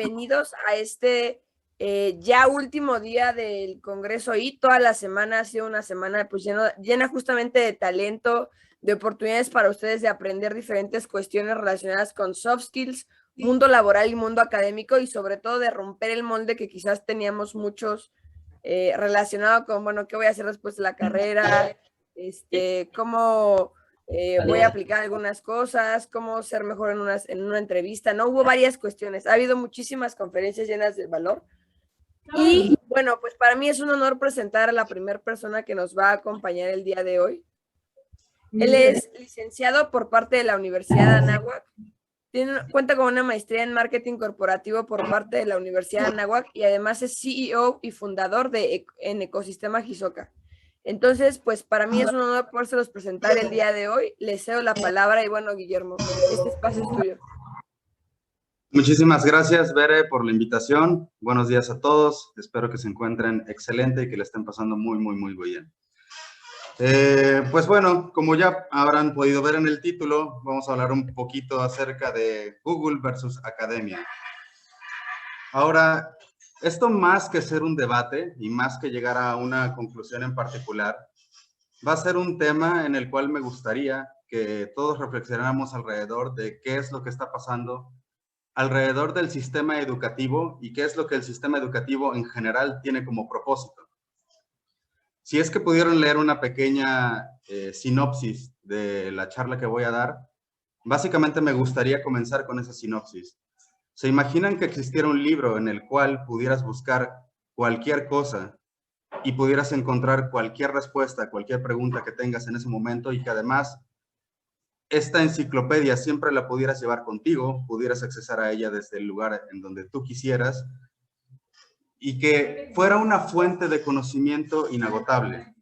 bienvenidos a este ya último día del Congreso y toda la semana ha sido una semana pues llena justamente de talento, de oportunidades para ustedes de aprender diferentes cuestiones relacionadas con soft skills, mundo laboral y mundo académico y sobre todo de romper el molde que quizás teníamos muchos relacionado con, bueno, ¿qué voy a hacer después de la carrera? ¿Cómo voy a aplicar algunas cosas? ¿Cómo ser mejor en una entrevista? ¿No? Hubo varias cuestiones. Ha habido muchísimas conferencias llenas de valor. Y bueno, pues para mí es un honor presentar a la primera persona que nos va a acompañar el día de hoy. Él es licenciado por parte de la Universidad de Anáhuac. Cuenta con una maestría en marketing corporativo por parte de la Universidad de Anáhuac y además es CEO y fundador en Ecosistema Hisoka. Entonces, pues para mí es un honor podérselos presentar el día de hoy. Les cedo la palabra y bueno, Guillermo, este espacio es tuyo. Muchísimas gracias, Bere, por la invitación. Buenos días a todos. Espero que se encuentren excelente y que le estén pasando muy bien. Pues bueno, como ya habrán podido ver en el título, vamos a hablar un poquito acerca de Google versus Academia. Ahora, esto más que ser un debate y más que llegar a una conclusión en particular, va a ser un tema en el cual me gustaría que todos reflexionáramos alrededor de qué es lo que está pasando alrededor del sistema educativo y qué es lo que el sistema educativo en general tiene como propósito. Si es que pudieron leer una pequeña sinopsis de la charla que voy a dar, básicamente me gustaría comenzar con esa sinopsis. ¿Se imaginan que existiera un libro en el cual pudieras buscar cualquier cosa y pudieras encontrar cualquier respuesta, cualquier pregunta que tengas en ese momento y que además esta enciclopedia siempre la pudieras llevar contigo, pudieras accesar a ella desde el lugar en donde tú quisieras y que fuera una fuente de conocimiento inagotable?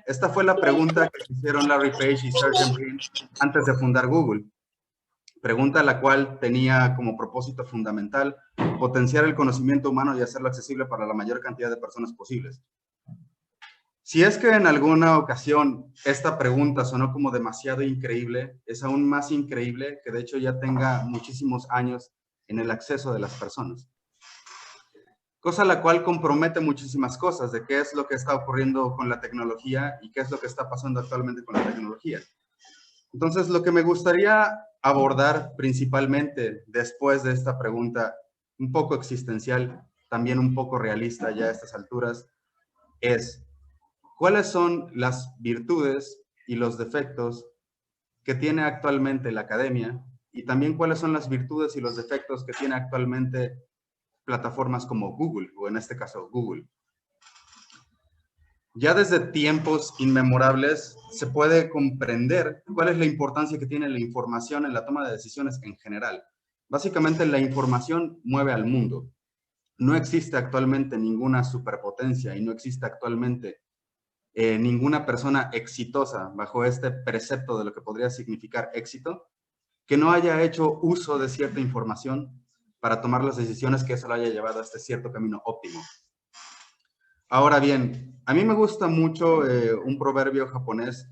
Esta fue la pregunta que hicieron Larry Page y Sergey Brin antes de fundar Google. Pregunta la cual tenía como propósito fundamental potenciar el conocimiento humano y hacerlo accesible para la mayor cantidad de personas posibles. Si es que en alguna ocasión esta pregunta sonó como demasiado increíble, es aún más increíble que de hecho ya tenga muchísimos años en el acceso de las personas. Cosa la cual compromete muchísimas cosas de qué es lo que está ocurriendo con la tecnología y qué es lo que está pasando actualmente con la tecnología. Entonces, lo que me gustaría abordar principalmente después de esta pregunta un poco existencial, también un poco realista ya a estas alturas, es ¿cuáles son las virtudes y los defectos que tiene actualmente la academia? Y también cuáles son las virtudes y los defectos que tiene actualmente plataformas como Google, o en este caso Google. Ya desde tiempos inmemorables se puede comprender cuál es la importancia que tiene la información en la toma de decisiones en general. Básicamente la información mueve al mundo. No existe actualmente ninguna superpotencia y no existe actualmente ninguna persona exitosa bajo este precepto de lo que podría significar éxito que no haya hecho uso de cierta información para tomar las decisiones que eso lo haya llevado a este cierto camino óptimo. Ahora bien, a mí me gusta mucho un proverbio japonés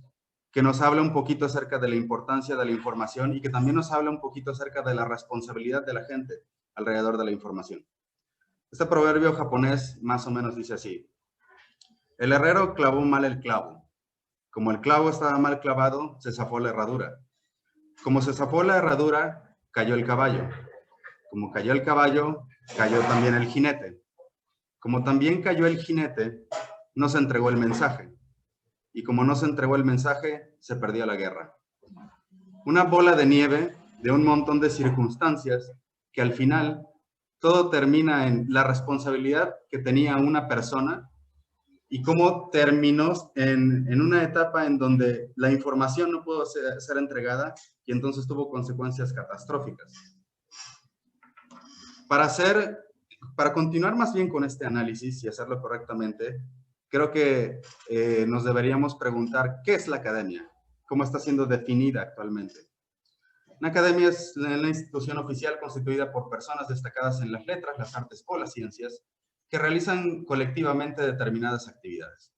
que nos habla un poquito acerca de la importancia de la información y que también nos habla un poquito acerca de la responsabilidad de la gente alrededor de la información. Este proverbio japonés más o menos dice así: el herrero clavó mal el clavo. Como el clavo estaba mal clavado, se zafó la herradura. Como se zafó la herradura, cayó el caballo. Como cayó el caballo, cayó también el jinete. Como también cayó el jinete, no se entregó el mensaje. Y como no se entregó el mensaje, se perdió la guerra. Una bola de nieve de un montón de circunstancias que al final todo termina en la responsabilidad que tenía una persona y cómo terminó en una etapa en donde la información no pudo ser entregada y entonces tuvo consecuencias catastróficas. Para continuar más bien con este análisis y hacerlo correctamente, creo que nos deberíamos preguntar ¿qué es la academia? ¿Cómo está siendo definida actualmente? Una academia es la institución oficial constituida por personas destacadas en las letras, las artes o las ciencias que realizan colectivamente determinadas actividades.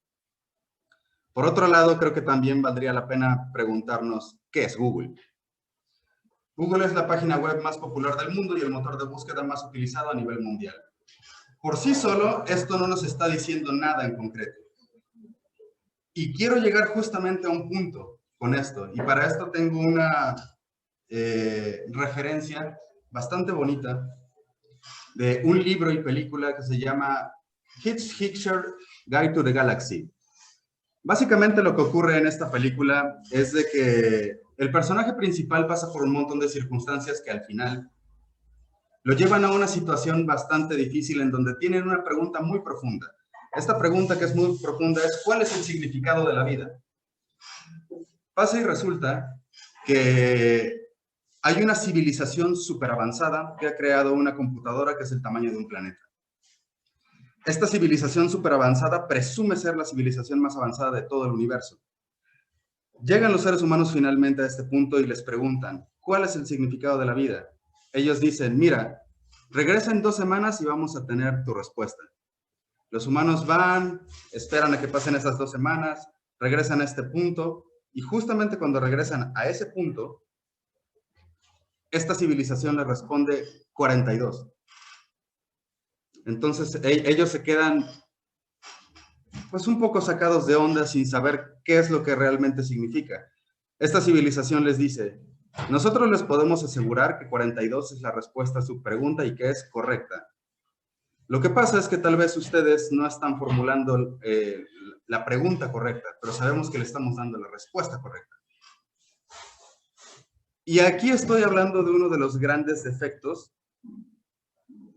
Por otro lado, creo que también valdría la pena preguntarnos ¿qué es Google? Google es la página web más popular del mundo y el motor de búsqueda más utilizado a nivel mundial. Por sí solo, esto no nos está diciendo nada en concreto. Y quiero llegar justamente a un punto con esto. Y para esto tengo una referencia bastante bonita de un libro y película que se llama Hitchhiker's Guide to the Galaxy. Básicamente lo que ocurre en esta película es de que el personaje principal pasa por un montón de circunstancias que al final lo llevan a una situación bastante difícil en donde tienen una pregunta muy profunda. Esta pregunta que es muy profunda es: ¿cuál es el significado de la vida? Pasa y resulta que hay una civilización súper avanzada que ha creado una computadora que es el tamaño de un planeta. Esta civilización súper avanzada presume ser la civilización más avanzada de todo el universo. Llegan los seres humanos finalmente a este punto y les preguntan: ¿cuál es el significado de la vida? Ellos dicen: mira, regresa en 2 semanas y vamos a tener tu respuesta. Los humanos van, esperan a que pasen esas 2 semanas, regresan a este punto, y justamente cuando regresan a ese punto, esta civilización les responde 42. Entonces ellos se quedan pues un poco sacados de onda sin saber qué es lo que realmente significa. Esta civilización les dice: nosotros les podemos asegurar que 42 es la respuesta a su pregunta y que es correcta. Lo que pasa es que tal vez ustedes no están formulando la pregunta correcta, pero sabemos que le estamos dando la respuesta correcta. Y aquí estoy hablando de uno de los grandes defectos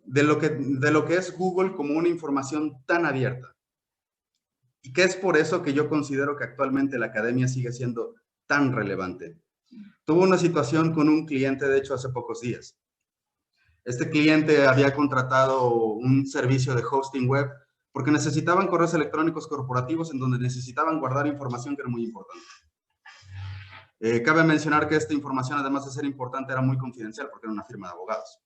de lo que es Google como una información tan abierta. Y que es por eso que yo considero que actualmente la academia sigue siendo tan relevante. Tuve una situación con un cliente, de hecho, hace pocos días. Este cliente había contratado un servicio de hosting web porque necesitaban correos electrónicos corporativos en donde necesitaban guardar información que era muy importante. Cabe mencionar que esta información, además de ser importante, era muy confidencial porque era una firma de abogados.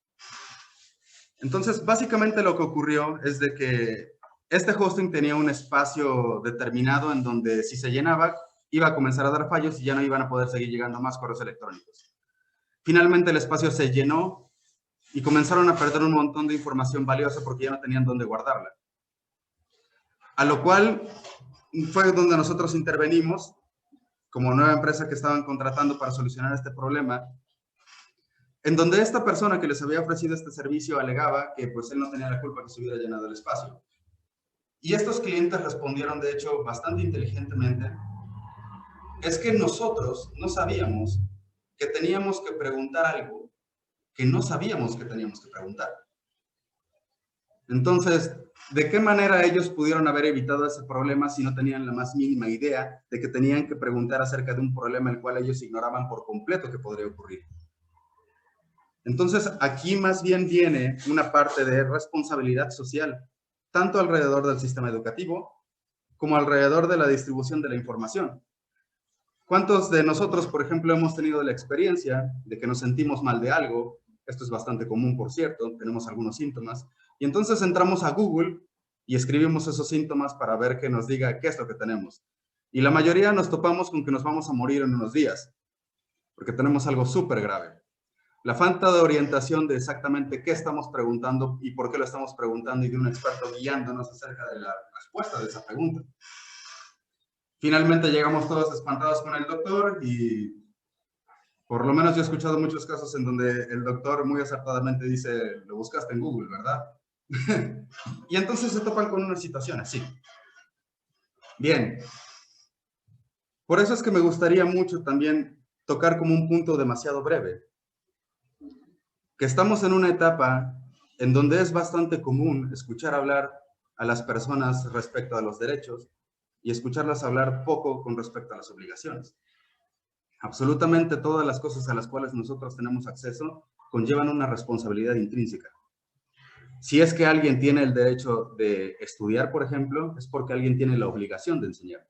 Entonces, básicamente lo que ocurrió es de que este hosting tenía un espacio determinado en donde si se llenaba, iba a comenzar a dar fallos y ya no iban a poder seguir llegando más correos electrónicos. Finalmente el espacio se llenó y comenzaron a perder un montón de información valiosa porque ya no tenían dónde guardarla. A lo cual fue donde nosotros intervenimos como nueva empresa que estaban contratando para solucionar este problema, en donde esta persona que les había ofrecido este servicio alegaba que pues él no tenía la culpa que se hubiera llenado el espacio. Y estos clientes respondieron, de hecho, bastante inteligentemente: es que nosotros no sabíamos que teníamos que preguntar algo que no sabíamos que teníamos que preguntar. Entonces, ¿de qué manera ellos pudieron haber evitado ese problema si no tenían la más mínima idea de que tenían que preguntar acerca de un problema el cual ellos ignoraban por completo que podría ocurrir? Entonces, aquí más bien viene una parte de responsabilidad social, tanto alrededor del sistema educativo como alrededor de la distribución de la información. ¿Cuántos de nosotros, por ejemplo, hemos tenido la experiencia de que nos sentimos mal de algo? Esto es bastante común, por cierto, tenemos algunos síntomas, y entonces entramos a Google y escribimos esos síntomas para ver que nos diga qué es lo que tenemos. Y la mayoría nos topamos con que nos vamos a morir en unos días, porque tenemos algo súper grave. La falta de orientación de exactamente qué estamos preguntando y por qué lo estamos preguntando, y de un experto guiándonos acerca de la respuesta de esa pregunta. Finalmente llegamos todos espantados con el doctor y por lo menos yo he escuchado muchos casos en donde el doctor muy acertadamente dice: lo buscaste en Google, ¿verdad? Y entonces se topan con una situación así. Bien. Por eso es que me gustaría mucho también tocar como un punto demasiado breve, que estamos en una etapa en donde es bastante común escuchar hablar a las personas respecto a los derechos y escucharlas hablar poco con respecto a las obligaciones. Absolutamente todas las cosas a las cuales nosotros tenemos acceso conllevan una responsabilidad intrínseca. Si es que alguien tiene el derecho de estudiar, por ejemplo, es porque alguien tiene la obligación de enseñar.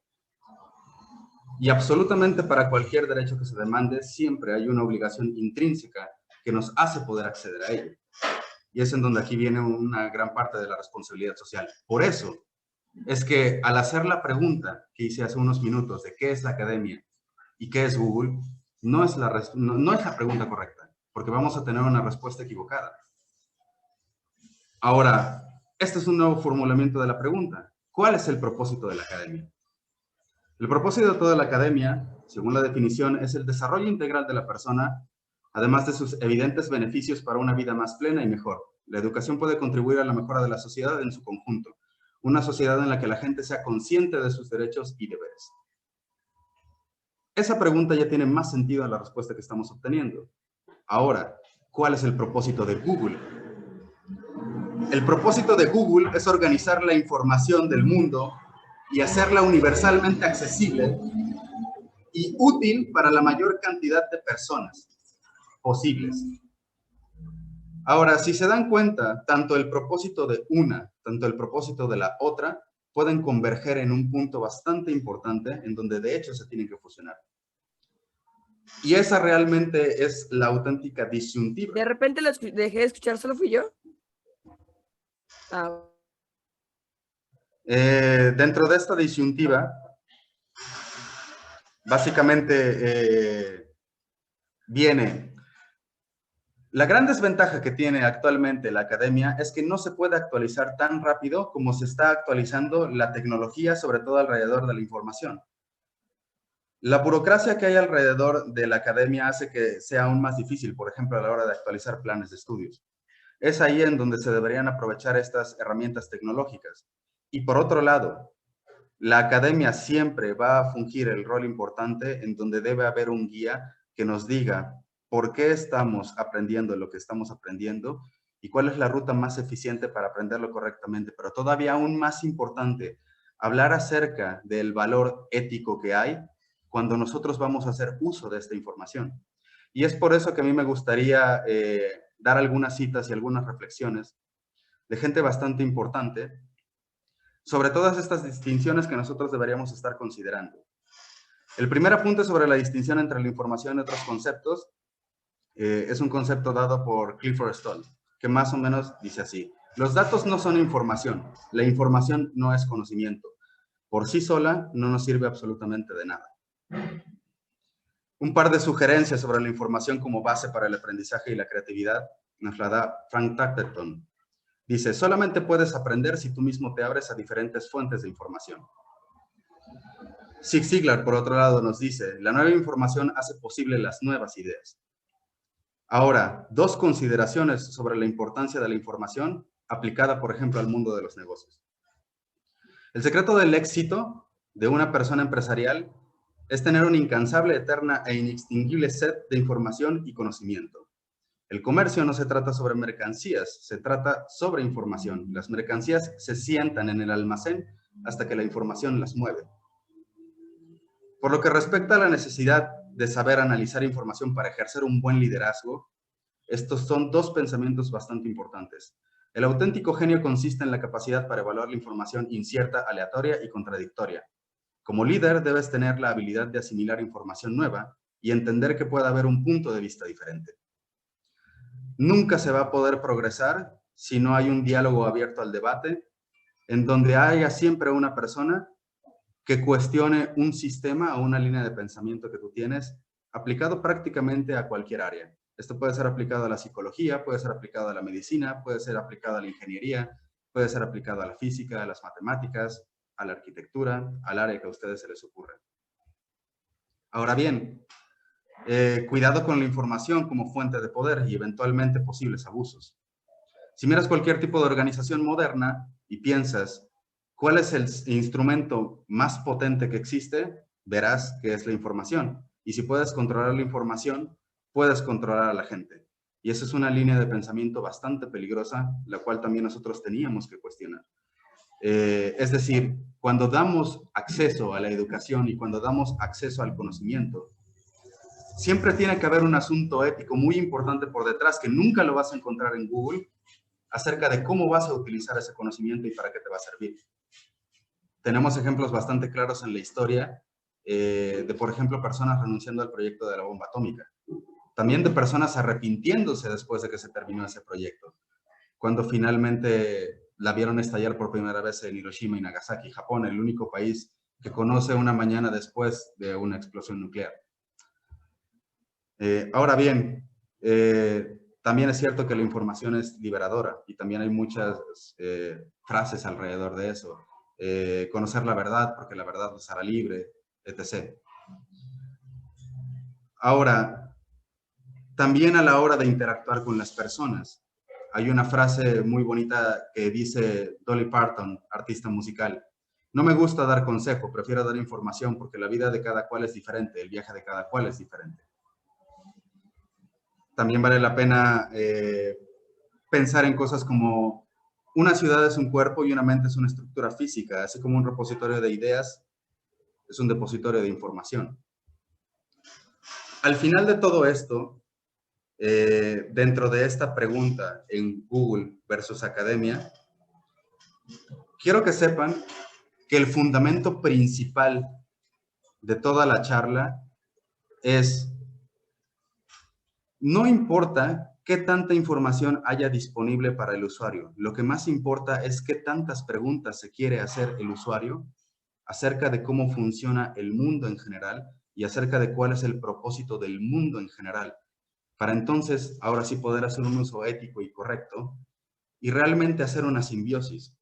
Y absolutamente para cualquier derecho que se demande, siempre hay una obligación intrínseca que nos hace poder acceder a ello. Y es en donde aquí viene una gran parte de la responsabilidad social. Por eso es que al hacer la pregunta que hice hace unos minutos de qué es la academia y qué es Google, no es la pregunta correcta. porque vamos a tener una respuesta equivocada. Ahora, este es un nuevo formulamiento de la pregunta. ¿Cuál es el propósito de la academia? El propósito de toda la academia, según la definición, es el desarrollo integral de la persona, además de sus evidentes beneficios para una vida más plena y mejor. La educación puede contribuir a la mejora de la sociedad en su conjunto, una sociedad en la que la gente sea consciente de sus derechos y deberes. Esa pregunta ya tiene más sentido a la respuesta que estamos obteniendo. Ahora, ¿cuál es el propósito de Google? El propósito de Google es organizar la información del mundo y hacerla universalmente accesible y útil para la mayor cantidad de personas posibles. Ahora, si se dan cuenta, tanto el propósito de una, tanto el propósito de la otra, pueden converger en un punto bastante importante en donde de hecho se tienen que fusionar. Y esa realmente es la auténtica disyuntiva. De repente lo dejé de escuchar, ¿solo fui yo? Ah. Dentro de esta disyuntiva, básicamente viene la gran desventaja que tiene actualmente la academia es que no se puede actualizar tan rápido como se está actualizando la tecnología, sobre todo alrededor de la información. La burocracia que hay alrededor de la academia hace que sea aún más difícil, por ejemplo, a la hora de actualizar planes de estudios. Es ahí en donde se deberían aprovechar estas herramientas tecnológicas. Y por otro lado, la academia siempre va a fungir el rol importante en donde debe haber un guía que nos diga por qué estamos aprendiendo lo que estamos aprendiendo y cuál es la ruta más eficiente para aprenderlo correctamente. Pero todavía aún más importante, hablar acerca del valor ético que hay cuando nosotros vamos a hacer uso de esta información. Y es por eso que a mí me gustaría dar algunas citas y algunas reflexiones de gente bastante importante sobre todas estas distinciones que nosotros deberíamos estar considerando. El primer apunte sobre la distinción entre la información y otros conceptos es un concepto dado por Clifford Stoll, que más o menos dice así: los datos no son información, la información no es conocimiento. Por sí sola no nos sirve absolutamente de nada. Un par de sugerencias sobre la información como base para el aprendizaje y la creatividad nos la da Frank Tackleton. Dice, solamente puedes aprender si tú mismo te abres a diferentes fuentes de información. Zig Ziglar, por otro lado, nos dice, la nueva información hace posible las nuevas ideas. Ahora, dos consideraciones sobre la importancia de la información aplicada, por ejemplo, al mundo de los negocios. El secreto del éxito de una persona empresarial es tener una incansable, eterna e inextinguible set de información y conocimiento. El comercio no se trata sobre mercancías, se trata sobre información. Las mercancías se sientan en el almacén hasta que la información las mueve. Por lo que respecta a la necesidad de saber analizar información para ejercer un buen liderazgo, estos son dos pensamientos bastante importantes. El auténtico genio consiste en la capacidad para evaluar la información incierta, aleatoria y contradictoria. Como líder debes tener la habilidad de asimilar información nueva y entender que puede haber un punto de vista diferente. Nunca se va a poder progresar si no hay un diálogo abierto al debate, en donde haya siempre una persona que cuestione un sistema o una línea de pensamiento que tú tienes, aplicado prácticamente a cualquier área. Esto puede ser aplicado a la psicología, puede ser aplicado a la medicina, puede ser aplicado a la ingeniería, puede ser aplicado a la física, a las matemáticas, a la arquitectura, al área que a ustedes se les ocurra. Ahora bien, cuidado con la información como fuente de poder y eventualmente posibles abusos. Si miras cualquier tipo de organización moderna y piensas cuál es el instrumento más potente que existe, verás que es la información. Y si puedes controlar la información, puedes controlar a la gente. Y esa es una línea de pensamiento bastante peligrosa, la cual también nosotros teníamos que cuestionar. Es decir, cuando damos acceso a la educación y cuando damos acceso al conocimiento, siempre tiene que haber un asunto ético muy importante por detrás que nunca lo vas a encontrar en Google acerca de cómo vas a utilizar ese conocimiento y para qué te va a servir. Tenemos ejemplos bastante claros en la historia de, por ejemplo, personas renunciando al proyecto de la bomba atómica. También de personas arrepintiéndose después de que se terminó ese proyecto. Cuando finalmente la vieron estallar por primera vez en Hiroshima y Nagasaki, Japón, el único país que conoce una mañana después de una explosión nuclear. Ahora bien, También es cierto que la información es liberadora y también hay muchas frases alrededor de eso. Conocer la verdad porque la verdad nos hará libre, etc. Ahora, también a la hora de interactuar con las personas, hay una frase muy bonita que dice Dolly Parton, artista musical: no me gusta dar consejo, prefiero dar información porque la vida de cada cual es diferente, el viaje de cada cual es diferente. También vale la pena pensar en cosas como una ciudad es un cuerpo y una mente es una estructura física, así como un repositorio de ideas es un depositorio de información. Al final de todo esto, dentro de esta pregunta en Google versus academia, quiero que sepan que el fundamento principal de toda la charla es: no importa qué tanta información haya disponible para el usuario, lo que más importa es qué tantas preguntas se quiere hacer el usuario acerca de cómo funciona el mundo en general y acerca de cuál es el propósito del mundo en general, para entonces ahora sí poder hacer un uso ético y correcto y realmente hacer una simbiosis.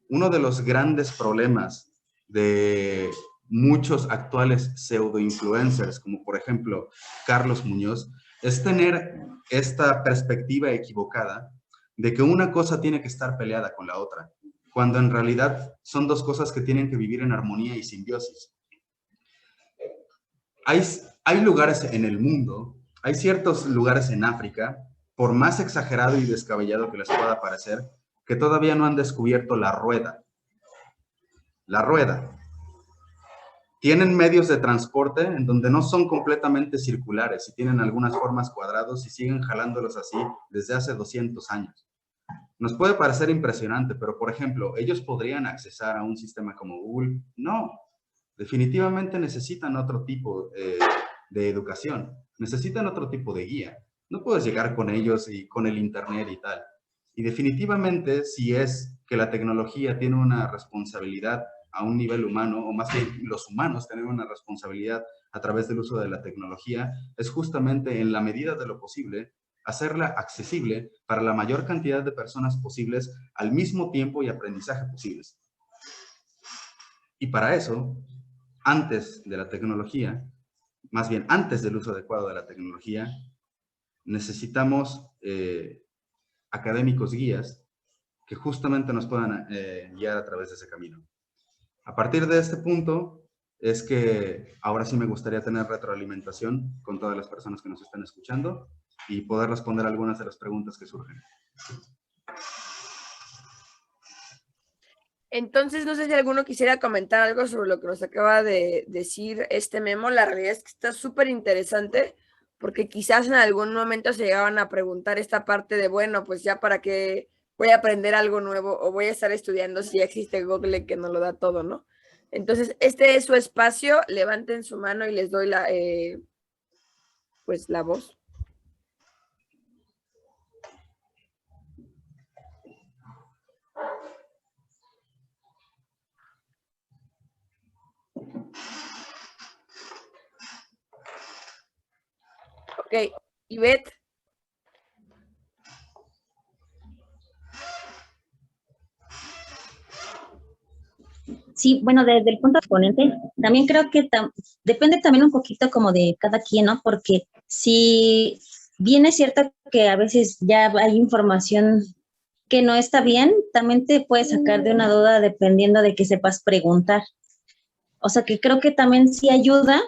Uno de los grandes problemas de muchos actuales pseudo-influencers, como por ejemplo Carlos Muñoz, es tener esta perspectiva equivocada de que una cosa tiene que estar peleada con la otra, cuando en realidad son dos cosas que tienen que vivir en armonía y simbiosis. Hay lugares en el mundo, hay ciertos lugares en África, por más exagerado y descabellado que les pueda parecer, que todavía no han descubierto la rueda. La rueda. Tienen medios de transporte en donde no son completamente circulares y tienen algunas formas cuadrados y siguen jalándolos así desde hace 200 años. Nos puede parecer impresionante, pero por ejemplo, ¿ellos podrían accesar a un sistema como Google? No. Definitivamente necesitan otro tipo de educación, necesitan otro tipo de guía. No puedes llegar con ellos y con el internet y tal. Y definitivamente, si es que la tecnología tiene una responsabilidad a un nivel humano, o más bien los humanos tienen una responsabilidad a través del uso de la tecnología, es justamente en la medida de lo posible hacerla accesible para la mayor cantidad de personas posibles al mismo tiempo y aprendizaje posibles. Y para eso, antes de la tecnología, más bien antes del uso adecuado de la tecnología, necesitamos académicos guías que justamente nos puedan guiar a través de ese camino. A partir de este punto es que ahora sí me gustaría tener retroalimentación con todas las personas que nos están escuchando y poder responder algunas de las preguntas que surgen. Entonces, no sé si alguno quisiera comentar algo sobre lo que nos acaba de decir este memo. La realidad es que está súper interesante porque quizás en algún momento se llegaban a preguntar esta parte de, bueno, pues ya para qué voy a aprender algo nuevo o voy a estar estudiando si ya existe Google que nos lo da todo, ¿no? Entonces, este es su espacio, levanten su mano y les doy pues la voz. Ok, Ivette. Sí, bueno, desde el punto de ponente, también creo que depende también un poquito como de cada quien, ¿no? Porque si bien es cierto que a veces ya hay información que no está bien, también te puede sacar de una duda dependiendo de que sepas preguntar. O sea que creo que también sí ayuda,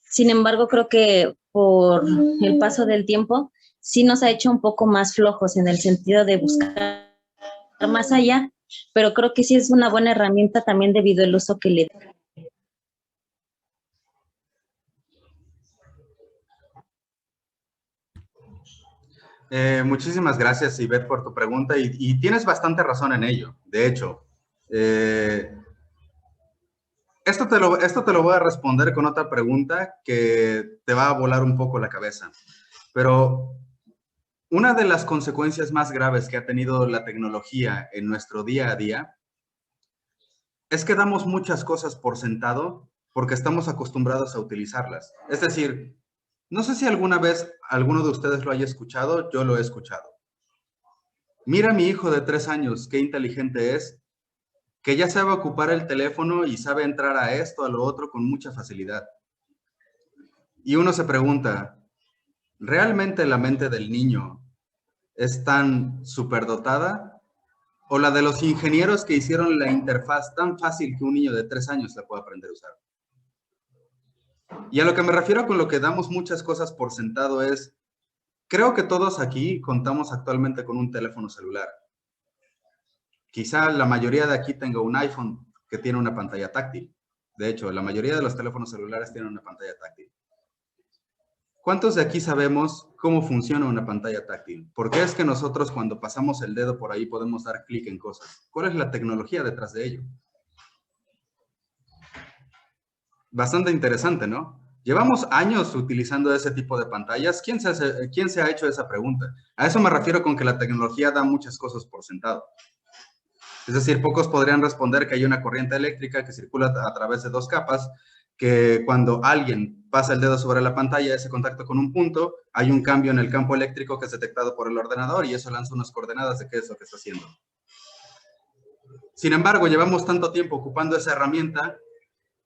sin embargo, creo que por el paso del tiempo sí nos ha hecho un poco más flojos en el sentido de buscar más allá, pero creo que sí es una buena herramienta también debido al uso que le da. Muchísimas gracias, Ivette, por tu pregunta y tienes bastante razón en ello. De hecho, esto te lo voy a responder con otra pregunta que te va a volar un poco la cabeza. Pero una de las consecuencias más graves que ha tenido la tecnología en nuestro día a día es que damos muchas cosas por sentado porque estamos acostumbrados a utilizarlas. Es decir, No sé si alguna vez alguno de ustedes lo haya escuchado, yo lo he escuchado. Mira a mi hijo de 3 años, qué inteligente es, que ya sabe ocupar el teléfono y sabe entrar a esto, a lo otro con mucha facilidad. Y uno se pregunta, ¿realmente la mente del niño es tan superdotada? ¿O la de los ingenieros que hicieron la interfaz tan fácil que un niño de 3 años la pueda aprender a usar? Y a lo que me refiero con lo que damos muchas cosas por sentado es, creo que todos aquí contamos actualmente con un teléfono celular. Quizá la mayoría de aquí tenga un iPhone que tiene una pantalla táctil. De hecho, la mayoría de los teléfonos celulares tienen una pantalla táctil. ¿Cuántos de aquí sabemos cómo funciona una pantalla táctil? ¿Por qué es que nosotros cuando pasamos el dedo por ahí podemos dar clic en cosas? ¿Cuál es la tecnología detrás de ello? Bastante interesante, ¿no? Llevamos años utilizando ese tipo de pantallas. ¿Quién se ha hecho esa pregunta? A eso me refiero con que la tecnología da muchas cosas por sentado. Es decir, pocos podrían responder que hay una corriente eléctrica que circula a través de 2 capas, que cuando alguien pasa el dedo sobre la pantalla, ese contacto con un punto, hay un cambio en el campo eléctrico que es detectado por el ordenador y eso lanza unas coordenadas de qué es lo que está haciendo. Sin embargo, llevamos tanto tiempo ocupando esa herramienta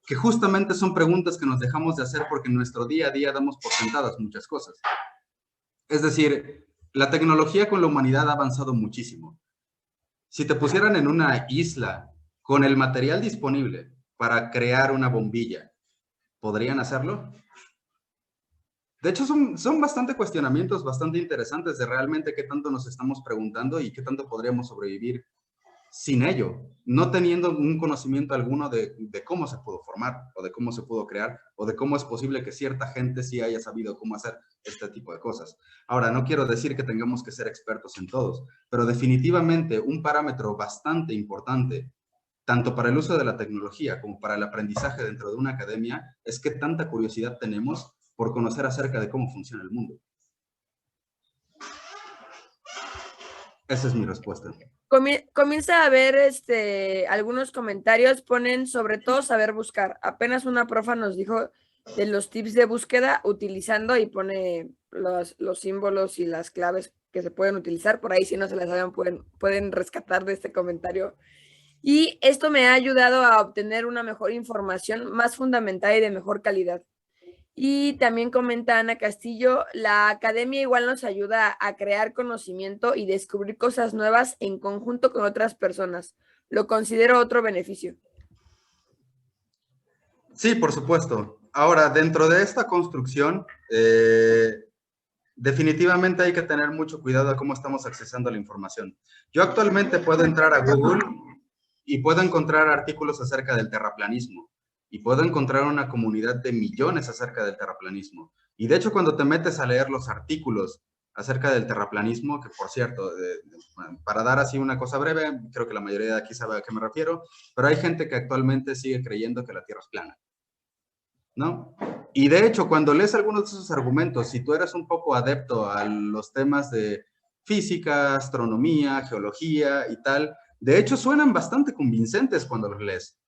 que justamente son preguntas que nos dejamos de hacer porque en nuestro día a día damos por sentadas muchas cosas. Es decir, la tecnología con la humanidad ha avanzado muchísimo. Si te pusieran en una isla con el material disponible para crear una bombilla, ¿podrían hacerlo? De hecho, son bastante cuestionamientos bastante interesantes de realmente qué tanto nos estamos preguntando y qué tanto podríamos sobrevivir sin ello, no teniendo un conocimiento alguno de cómo se pudo formar o de cómo se pudo crear o de cómo es posible que cierta gente sí haya sabido cómo hacer este tipo de cosas. Ahora, no quiero decir que tengamos que ser expertos en todos, pero definitivamente un parámetro bastante importante, tanto para el uso de la tecnología como para el aprendizaje dentro de una academia, es qué tanta curiosidad tenemos por conocer acerca de cómo funciona el mundo. Esa es mi respuesta. Comienza a ver algunos comentarios, ponen sobre todo saber buscar. Apenas una profa nos dijo de los tips de búsqueda utilizando y pone los símbolos y las claves que se pueden utilizar. Por ahí si no se las saben pueden rescatar de este comentario. Y esto me ha ayudado a obtener una mejor información más fundamental y de mejor calidad. Y también comenta Ana Castillo, la academia igual nos ayuda a crear conocimiento y descubrir cosas nuevas en conjunto con otras personas. Lo considero otro beneficio. Sí, por supuesto. Ahora, dentro de esta construcción, definitivamente hay que tener mucho cuidado a cómo estamos accesando a la información. Yo actualmente puedo entrar a Google y puedo encontrar artículos acerca del terraplanismo. Y puedo encontrar una comunidad de millones acerca del terraplanismo. Y de hecho, cuando te metes a leer los artículos acerca del terraplanismo, que por cierto, para dar así una cosa breve, creo que la mayoría de aquí sabe a qué me refiero, pero hay gente que actualmente sigue creyendo que la Tierra es plana, ¿no? Y de hecho, cuando lees algunos de esos argumentos, si tú eres un poco adepto a los temas de física, astronomía, geología y tal, de hecho suenan bastante convincentes cuando los lees.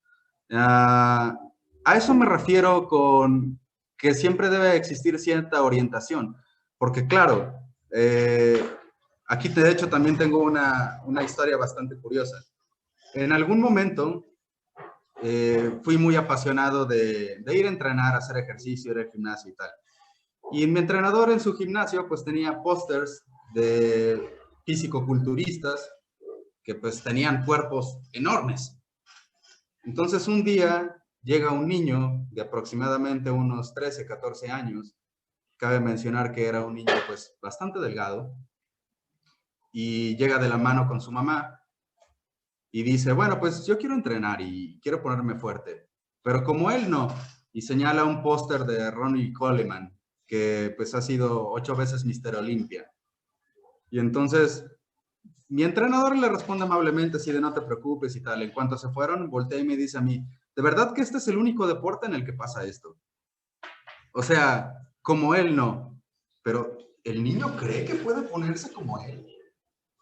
A eso me refiero con que siempre debe existir cierta orientación, porque claro, aquí de hecho también tengo una historia bastante curiosa. En algún momento fui muy apasionado de ir a entrenar, a hacer ejercicio, ir al gimnasio y tal. Y mi entrenador en su gimnasio pues tenía pósters de físico-culturistas que pues tenían cuerpos enormes. Entonces un día llega un niño de aproximadamente unos 13, 14 años, cabe mencionar que era un niño pues bastante delgado, y llega de la mano con su mamá y dice, bueno, pues yo quiero entrenar y quiero ponerme fuerte, pero como él no, y señala un póster de Ronnie Coleman, que pues ha sido 8 veces Mr. Olympia. Y entonces mi entrenador le responde amablemente, así de no te preocupes y tal. En cuanto se fueron, voltea y me dice a mí, ¿de verdad que este es el único deporte en el que pasa esto? O sea, como él no, pero el niño cree que puede ponerse como él.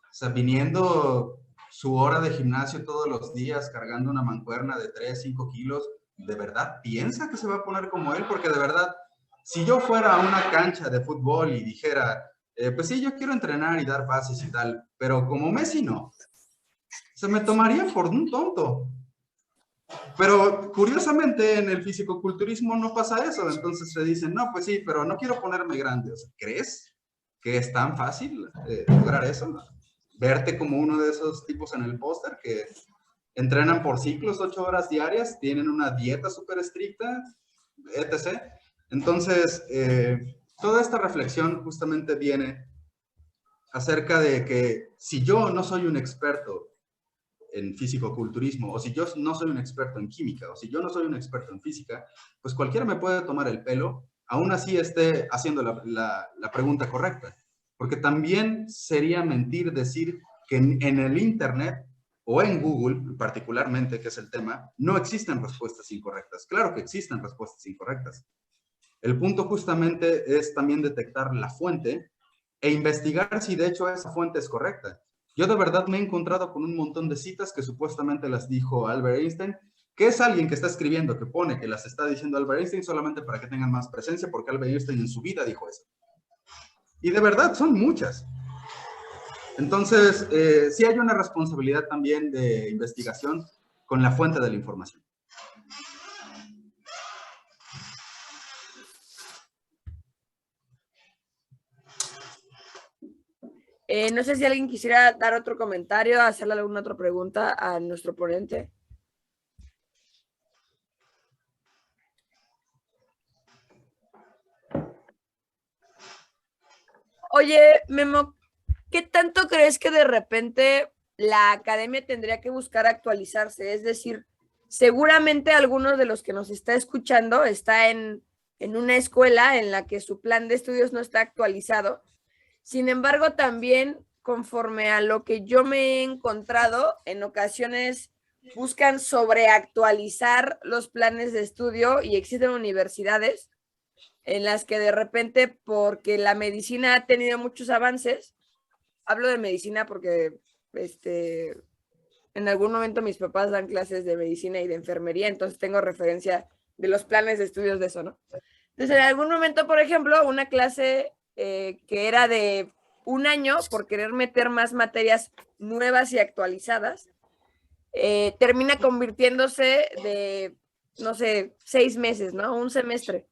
O sea, viniendo su hora de gimnasio todos los días, cargando una mancuerna de 3, 5 kilos, ¿de verdad piensa que se va a poner como él? Porque de verdad, Si yo fuera a una cancha de fútbol y dijera, pues sí, yo quiero entrenar y dar pases y tal, pero como Messi no, se me tomaría por un tonto. Pero curiosamente en el fisicoculturismo no pasa eso, entonces se dicen, no, pues sí, pero no quiero ponerme grande. O sea, ¿crees que es tan fácil lograr eso? Verte como uno de esos tipos en el póster que entrenan por ciclos 8 horas diarias, tienen una dieta súper estricta, etc. Entonces, toda esta reflexión justamente viene acerca de que si yo no soy un experto en físico-culturismo, o si yo no soy un experto en química, o si yo no soy un experto en física, pues cualquiera me puede tomar el pelo, aún así esté haciendo la pregunta correcta. Porque también sería mentir decir que en el Internet o en Google, particularmente, que es el tema, no existen respuestas incorrectas. Claro que existen respuestas incorrectas. El punto justamente es también detectar la fuente e investigar si de hecho esa fuente es correcta. Yo de verdad me he encontrado con un montón de citas que supuestamente las dijo Albert Einstein, que es alguien que está escribiendo, que pone que las está diciendo Albert Einstein solamente para que tengan más presencia, porque Albert Einstein en su vida dijo eso. Y de verdad son muchas. Entonces, sí hay una responsabilidad también de investigación con la fuente de la información. No sé si alguien quisiera dar otro comentario, hacerle alguna otra pregunta a nuestro ponente. Oye, Memo, ¿qué tanto crees que de repente la academia tendría que buscar actualizarse? Es decir, seguramente algunos de los que nos está escuchando está en una escuela en la que su plan de estudios no está actualizado. Sin embargo, también conforme a lo que yo me he encontrado, en ocasiones buscan sobreactualizar los planes de estudio y existen universidades en las que de repente, porque la medicina ha tenido muchos avances, hablo de medicina porque en algún momento mis papás dan clases de medicina y de enfermería, entonces tengo referencia de los planes de estudios de eso, ¿no? Entonces, en algún momento, por ejemplo, una clase que era de un año, por querer meter más materias nuevas y actualizadas, termina convirtiéndose de, no sé, 6 meses, ¿no? Un semestre.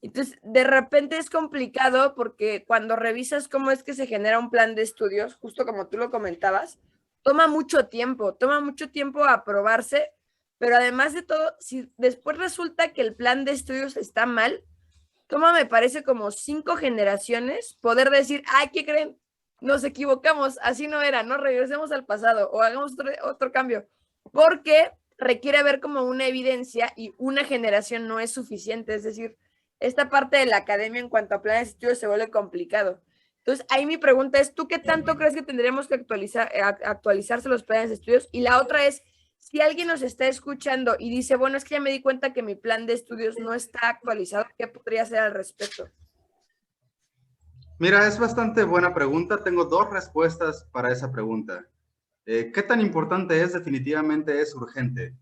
Entonces, de repente es complicado porque cuando revisas cómo es que se genera un plan de estudios, justo como tú lo comentabas, toma mucho tiempo aprobarse, pero además de todo, si después resulta que el plan de estudios está mal, toma, me parece, como 5 generaciones poder decir, ay, ¿qué creen? Nos equivocamos, así no era, ¿no? Regresemos al pasado o hagamos otro cambio, porque requiere ver como una evidencia y una generación no es suficiente, es decir, esta parte de la academia en cuanto a planes de estudio se vuelve complicado. Entonces, ahí mi pregunta es, ¿tú qué tanto crees que tendríamos que actualizarse los planes de estudios? Y la otra es, si alguien nos está escuchando y dice, bueno, es que ya me di cuenta que mi plan de estudios no está actualizado, ¿qué podría hacer al respecto? Mira, es bastante buena pregunta. Tengo 2 respuestas para esa pregunta. ¿Qué tan importante es? Definitivamente es urgente.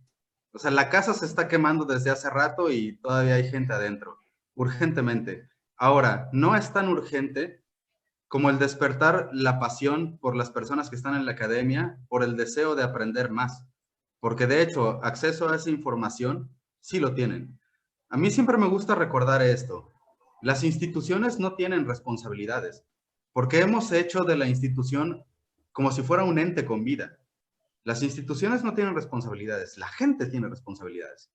O sea, la casa se está quemando desde hace rato y todavía hay gente adentro. Urgentemente. Ahora, no es tan urgente como el despertar la pasión por las personas que están en la academia, por el deseo de aprender más. Porque de hecho, acceso a esa información sí lo tienen. A mí siempre me gusta recordar esto. Las instituciones no tienen responsabilidades, porque hemos hecho de la institución como si fuera un ente con vida. Las instituciones no tienen responsabilidades, la gente tiene responsabilidades.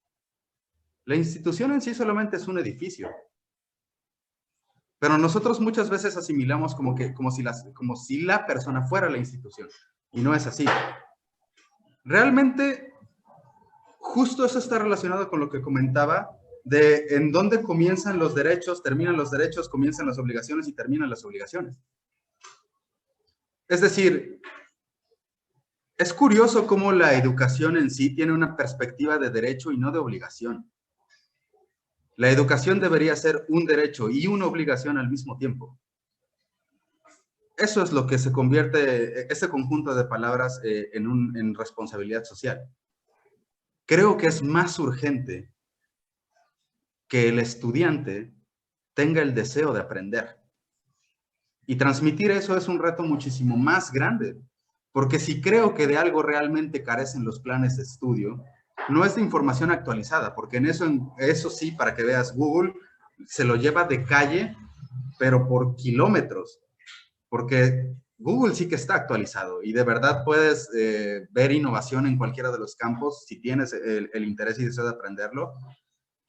La institución en sí solamente es un edificio, pero nosotros muchas veces asimilamos como si la persona fuera la institución, y no es así. Realmente, justo eso está relacionado con lo que comentaba de en dónde comienzan los derechos, terminan los derechos, comienzan las obligaciones y terminan las obligaciones. Es decir, es curioso cómo la educación en sí tiene una perspectiva de derecho y no de obligación. La educación debería ser un derecho y una obligación al mismo tiempo. Eso es lo que se convierte, ese conjunto de palabras en responsabilidad social. Creo que es más urgente que el estudiante tenga el deseo de aprender. Y transmitir eso es un reto muchísimo más grande, porque si creo que de algo realmente carecen los planes de estudio, no es de información actualizada, porque en eso sí, para que veas, Google se lo lleva de calle, pero por kilómetros, porque Google sí que está actualizado y de verdad puedes ver innovación en cualquiera de los campos si tienes el interés y deseo de aprenderlo.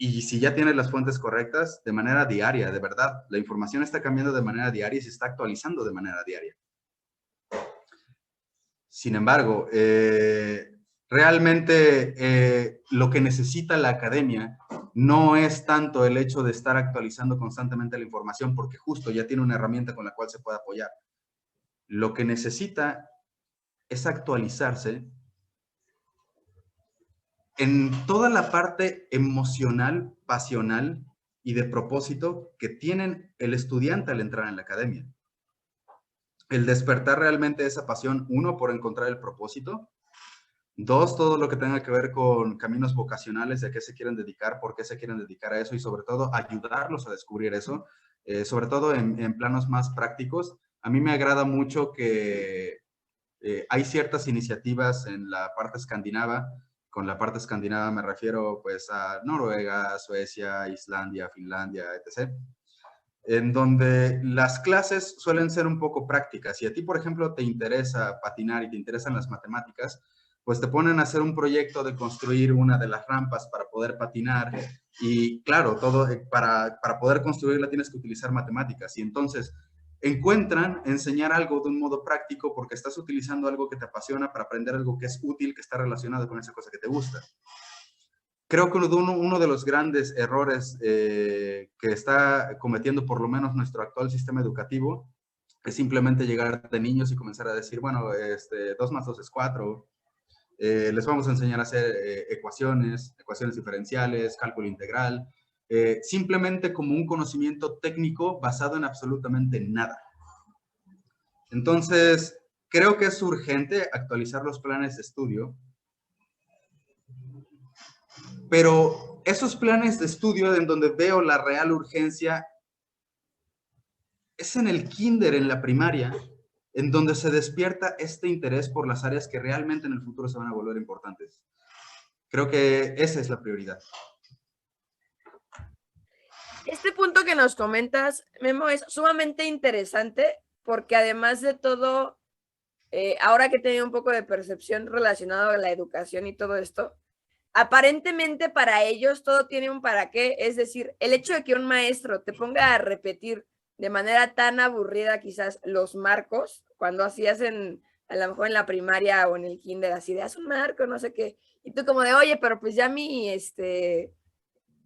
Y si ya tienes las fuentes correctas, de manera diaria, de verdad, la información está cambiando de manera diaria y se está actualizando de manera diaria. Sin embargo, realmente lo que necesita la academia no es tanto el hecho de estar actualizando constantemente la información, porque justo ya tiene una herramienta con la cual se puede apoyar. Lo que necesita es actualizarse en toda la parte emocional, pasional y de propósito que tienen el estudiante al entrar en la academia. El despertar realmente esa pasión, uno, por encontrar el propósito, dos, todo lo que tenga que ver con caminos vocacionales, de a qué se quieren dedicar, por qué se quieren dedicar a eso y sobre todo ayudarlos a descubrir eso, sobre todo en planos más prácticos. A mí me agrada mucho que hay ciertas iniciativas en la parte escandinava. Con la parte escandinava me refiero pues a Noruega, Suecia, Islandia, Finlandia, etc. En donde las clases suelen ser un poco prácticas. Si a ti, por ejemplo, te interesa patinar y te interesan las matemáticas, pues te ponen a hacer un proyecto de construir una de las rampas para poder patinar y claro, todo para poder construirla tienes que utilizar matemáticas y entonces encuentran enseñar algo de un modo práctico porque estás utilizando algo que te apasiona para aprender algo que es útil, que está relacionado con esa cosa que te gusta. Creo que uno de los grandes errores que está cometiendo por lo menos nuestro actual sistema educativo es simplemente llegar de niños y comenzar a decir, bueno, 2 más 2 es 4, les vamos a enseñar a hacer ecuaciones diferenciales, cálculo integral, simplemente como un conocimiento técnico basado en absolutamente nada. Entonces, creo que es urgente actualizar los planes de estudio, pero esos planes de estudio en donde veo la real urgencia es en el kinder, en la primaria, en donde se despierta este interés por las áreas que realmente en el futuro se van a volver importantes. Creo que esa es la prioridad. Este punto que nos comentas, Memo, es sumamente interesante porque además de todo, ahora que he tenido un poco de percepción relacionado a la educación y todo esto, aparentemente para ellos todo tiene un para qué, es decir, el hecho de que un maestro te ponga a repetir de manera tan aburrida quizás los marcos, cuando hacías a lo mejor en la primaria o en el kinder, así de haz un marco, no sé qué, y tú como de, oye, pero pues ya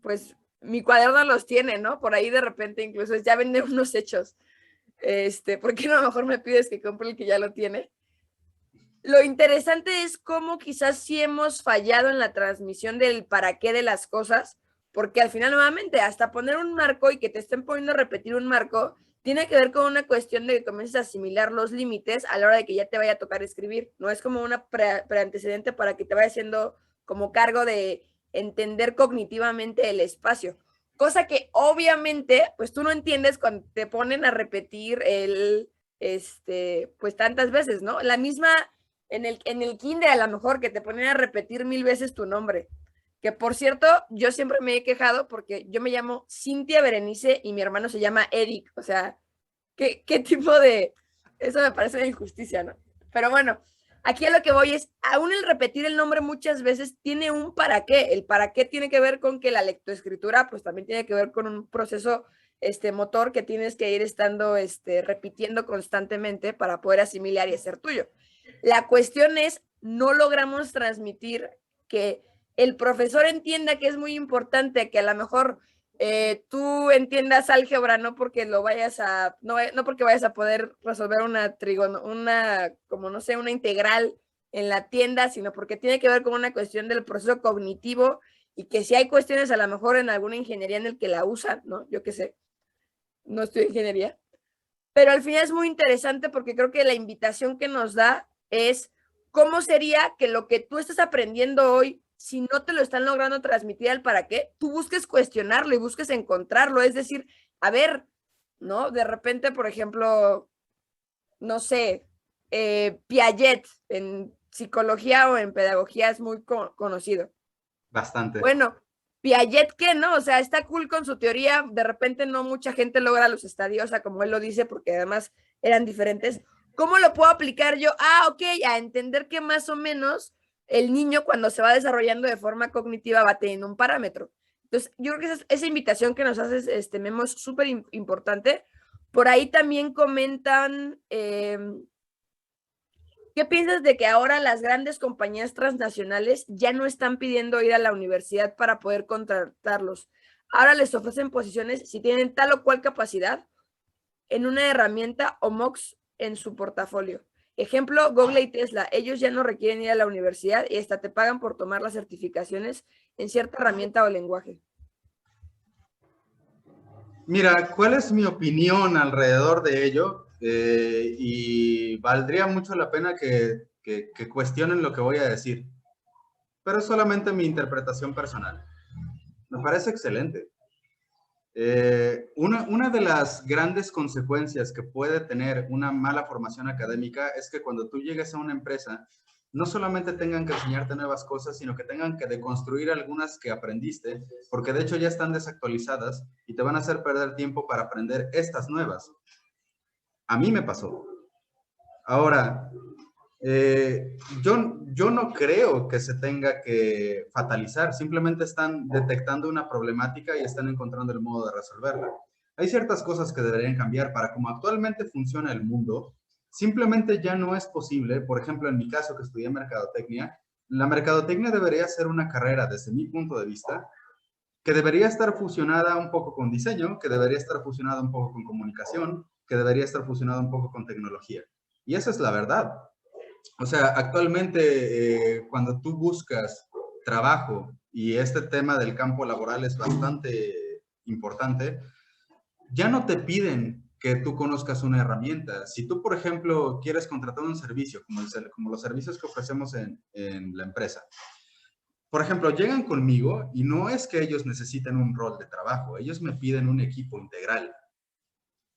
pues mi cuaderno los tiene, ¿no? Por ahí de repente incluso ya venden unos hechos. ¿Por qué no a lo mejor me pides que compre el que ya lo tiene? Lo interesante es cómo quizás sí hemos fallado en la transmisión del para qué de las cosas, porque al final nuevamente hasta poner un marco y que te estén poniendo a repetir un marco, tiene que ver con una cuestión de que comiences a asimilar los límites a la hora de que ya te vaya a tocar escribir. No es como una preantecedente para que te vaya haciendo como cargo de entender cognitivamente el espacio. Cosa que obviamente, pues tú no entiendes cuando te ponen a repetir pues tantas veces, ¿no? La misma en el kinder a lo mejor que te ponen a repetir 1000 veces tu nombre. Que por cierto, yo siempre me he quejado porque yo me llamo Cintia Berenice y mi hermano se llama Eric. O sea, ¿qué tipo de...? Eso me parece una injusticia, ¿no? Pero bueno, aquí a lo que voy es, aún el repetir el nombre muchas veces tiene un para qué. El para qué tiene que ver con que la lectoescritura pues también tiene que ver con un proceso motor que tienes que ir estando repitiendo constantemente para poder asimilar y hacer tuyo. La cuestión es, no logramos transmitir que el profesor entienda que es muy importante, que a lo mejor tú entiendas álgebra, no porque lo vayas a, no porque vayas a poder resolver como no sé, una integral en la tienda, sino porque tiene que ver con una cuestión del proceso cognitivo y que si hay cuestiones a lo mejor en alguna ingeniería en el que la usan, ¿no? Yo qué sé, no estoy en ingeniería, pero al final es muy interesante porque creo que la invitación que nos da es cómo sería que lo que tú estás aprendiendo hoy, si no te lo están logrando transmitir al para qué, tú busques cuestionarlo y busques encontrarlo. Es decir, a ver, ¿no? De repente, por ejemplo, no sé, Piaget en psicología o en pedagogía es muy conocido. Bastante. Bueno, Piaget, ¿qué no? O sea, está cool con su teoría, de repente no mucha gente logra los estadios, o sea, como él lo dice, porque además eran diferentes. ¿Cómo lo puedo aplicar yo? Ah, ok, a entender que más o menos el niño cuando se va desarrollando de forma cognitiva va teniendo un parámetro. Entonces, yo creo que esa invitación que nos haces, Memo, es súper importante. Por ahí también comentan, ¿qué piensas de que ahora las grandes compañías transnacionales ya no están pidiendo ir a la universidad para poder contratarlos? Ahora les ofrecen posiciones si tienen tal o cual capacidad en una herramienta o MOOCs en su portafolio. Ejemplo, Google y Tesla. Ellos ya no requieren ir a la universidad y hasta te pagan por tomar las certificaciones en cierta herramienta o lenguaje. Mira, ¿cuál es mi opinión alrededor de ello? Y valdría mucho la pena que cuestionen lo que voy a decir, pero es solamente mi interpretación personal. Me parece excelente. Una de las grandes consecuencias que puede tener una mala formación académica es que cuando tú llegues a una empresa, no solamente tengan que enseñarte nuevas cosas, sino que tengan que deconstruir algunas que aprendiste, porque de hecho ya están desactualizadas y te van a hacer perder tiempo para aprender estas nuevas. A mí me pasó. Ahora, yo no creo que se tenga que fatalizar, simplemente están detectando una problemática y están encontrando el modo de resolverla. Hay ciertas cosas que deberían cambiar para cómo actualmente funciona el mundo. Simplemente ya no es posible, por ejemplo, en mi caso que estudié mercadotecnia, la mercadotecnia debería ser una carrera, desde mi punto de vista, que debería estar fusionada un poco con diseño, que debería estar fusionada un poco con comunicación, que debería estar fusionada un poco con tecnología. Y esa es la verdad. O sea, actualmente cuando tú buscas trabajo y este tema del campo laboral es bastante importante, ya no te piden que tú conozcas una herramienta. Si tú, por ejemplo, quieres contratar un servicio, como los servicios que ofrecemos en la empresa, por ejemplo, llegan conmigo y no es que ellos necesiten un rol de trabajo, ellos me piden un equipo integral.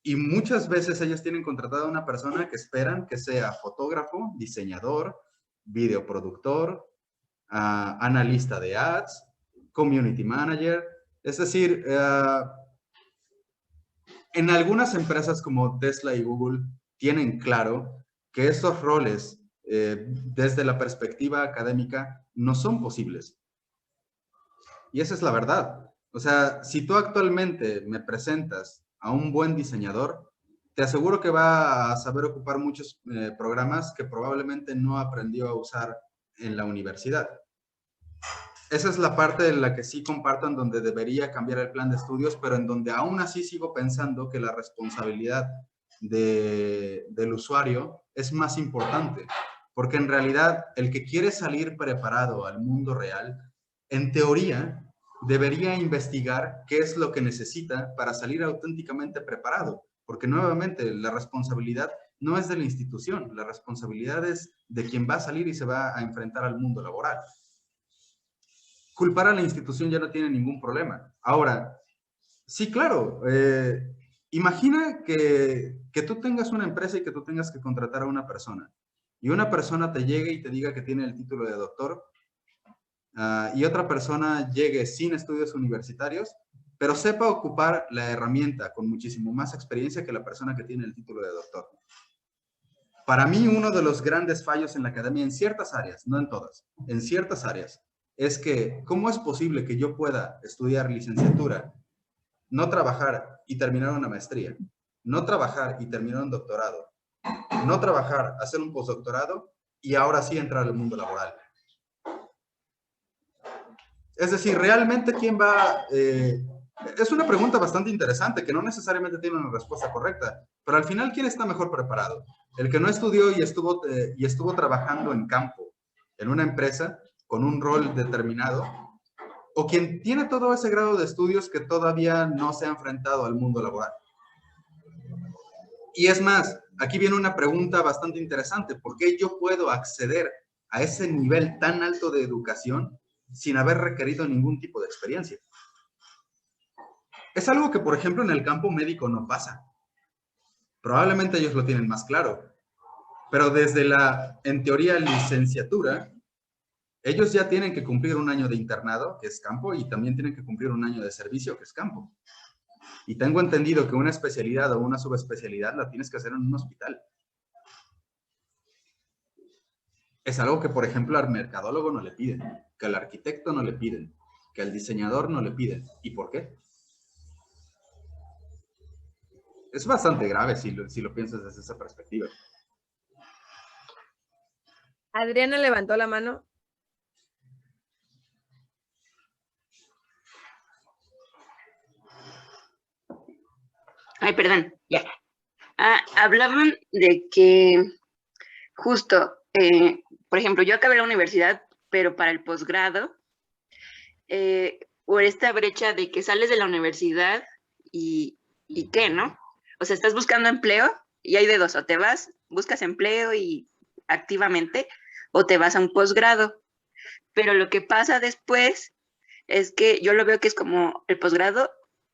Y muchas veces ellos tienen contratada a una persona que esperan que sea fotógrafo, diseñador, videoproductor, analista de ads, community manager. Es decir, en algunas empresas como Tesla y Google tienen claro que esos roles, desde la perspectiva académica, no son posibles. Y esa es la verdad. O sea, si tú actualmente me presentas a un buen diseñador, te aseguro que va a saber ocupar muchos programas que probablemente no aprendió a usar en la universidad. Esa es la parte en la que sí comparto, en donde debería cambiar el plan de estudios, pero en donde aún así sigo pensando que la responsabilidad del usuario es más importante, porque en realidad el que quiere salir preparado al mundo real, en teoría, debería investigar qué es lo que necesita para salir auténticamente preparado, porque nuevamente la responsabilidad no es de la institución, la responsabilidad es de quien va a salir y se va a enfrentar al mundo laboral. Culpar a la institución ya no tiene ningún problema. Ahora, sí, claro, imagina que tú tengas una empresa y que tú tengas que contratar a una persona y una persona te llegue y te diga que tiene el título de doctor y otra persona llegue sin estudios universitarios, pero sepa ocupar la herramienta con muchísimo más experiencia que la persona que tiene el título de doctor. Para mí, uno de los grandes fallos en la academia, en ciertas áreas, no en todas, en ciertas áreas, es que ¿cómo es posible que yo pueda estudiar licenciatura, no trabajar y terminar una maestría, no trabajar y terminar un doctorado, no trabajar, hacer un postdoctorado y ahora sí entrar al mundo laboral? Es decir, ¿realmente quién va? Es una pregunta bastante interesante que no necesariamente tiene una respuesta correcta, pero al final, ¿quién está mejor preparado? ¿El que no estudió y estuvo trabajando en campo, en una empresa, con un rol determinado? ¿O quien tiene todo ese grado de estudios que todavía no se ha enfrentado al mundo laboral? Y es más, aquí viene una pregunta bastante interesante. ¿Por qué yo puedo acceder a ese nivel tan alto de educación sin haber requerido ningún tipo de experiencia? Es algo que, por ejemplo, en el campo médico no pasa. Probablemente ellos lo tienen más claro. Pero desde la, en teoría, licenciatura, ellos ya tienen que cumplir un año de internado, que es campo, y también tienen que cumplir un año de servicio, que es campo. Y tengo entendido que una especialidad o una subespecialidad la tienes que hacer en un hospital. Es algo que, por ejemplo, al mercadólogo no le piden, que al arquitecto no le piden, que al diseñador no le piden. ¿Y por qué? Es bastante grave si lo piensas desde esa perspectiva. Adriana levantó la mano. Ay, perdón, ya. Hablaban de que justo, por ejemplo, yo acabé la universidad, pero para el posgrado, por esta brecha de que sales de la universidad y ¿qué, no? O sea, estás buscando empleo y hay de dos, o te vas, buscas empleo y activamente, o te vas a un posgrado. Pero lo que pasa después es que yo lo veo que es como el posgrado,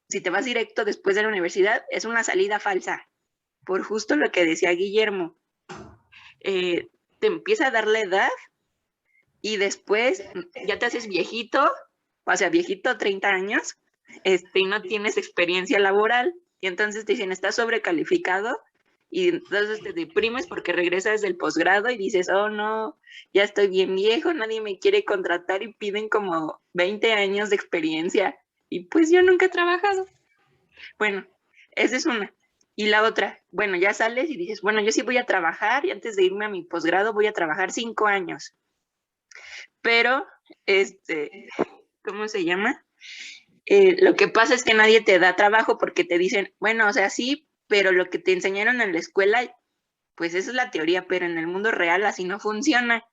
si te vas directo después de la universidad, es una salida falsa, por justo lo que decía Guillermo. Te empieza a dar la edad y después ya te haces viejito, o sea, viejito 30 años, y no tienes experiencia laboral, y entonces te dicen, estás sobrecalificado, y entonces te deprimes porque regresas del posgrado y dices, oh no, ya estoy bien viejo, nadie me quiere contratar y piden como 20 años de experiencia, y pues yo nunca he trabajado. Bueno, esa es una. Y la otra, bueno, ya sales y dices, bueno, yo sí voy a trabajar y antes de irme a mi posgrado voy a trabajar 5 años. Pero, ¿cómo se llama? Lo que pasa es que nadie te da trabajo porque te dicen, bueno, o sea, sí, pero lo que te enseñaron en la escuela, pues esa es la teoría, pero en el mundo real así no funciona.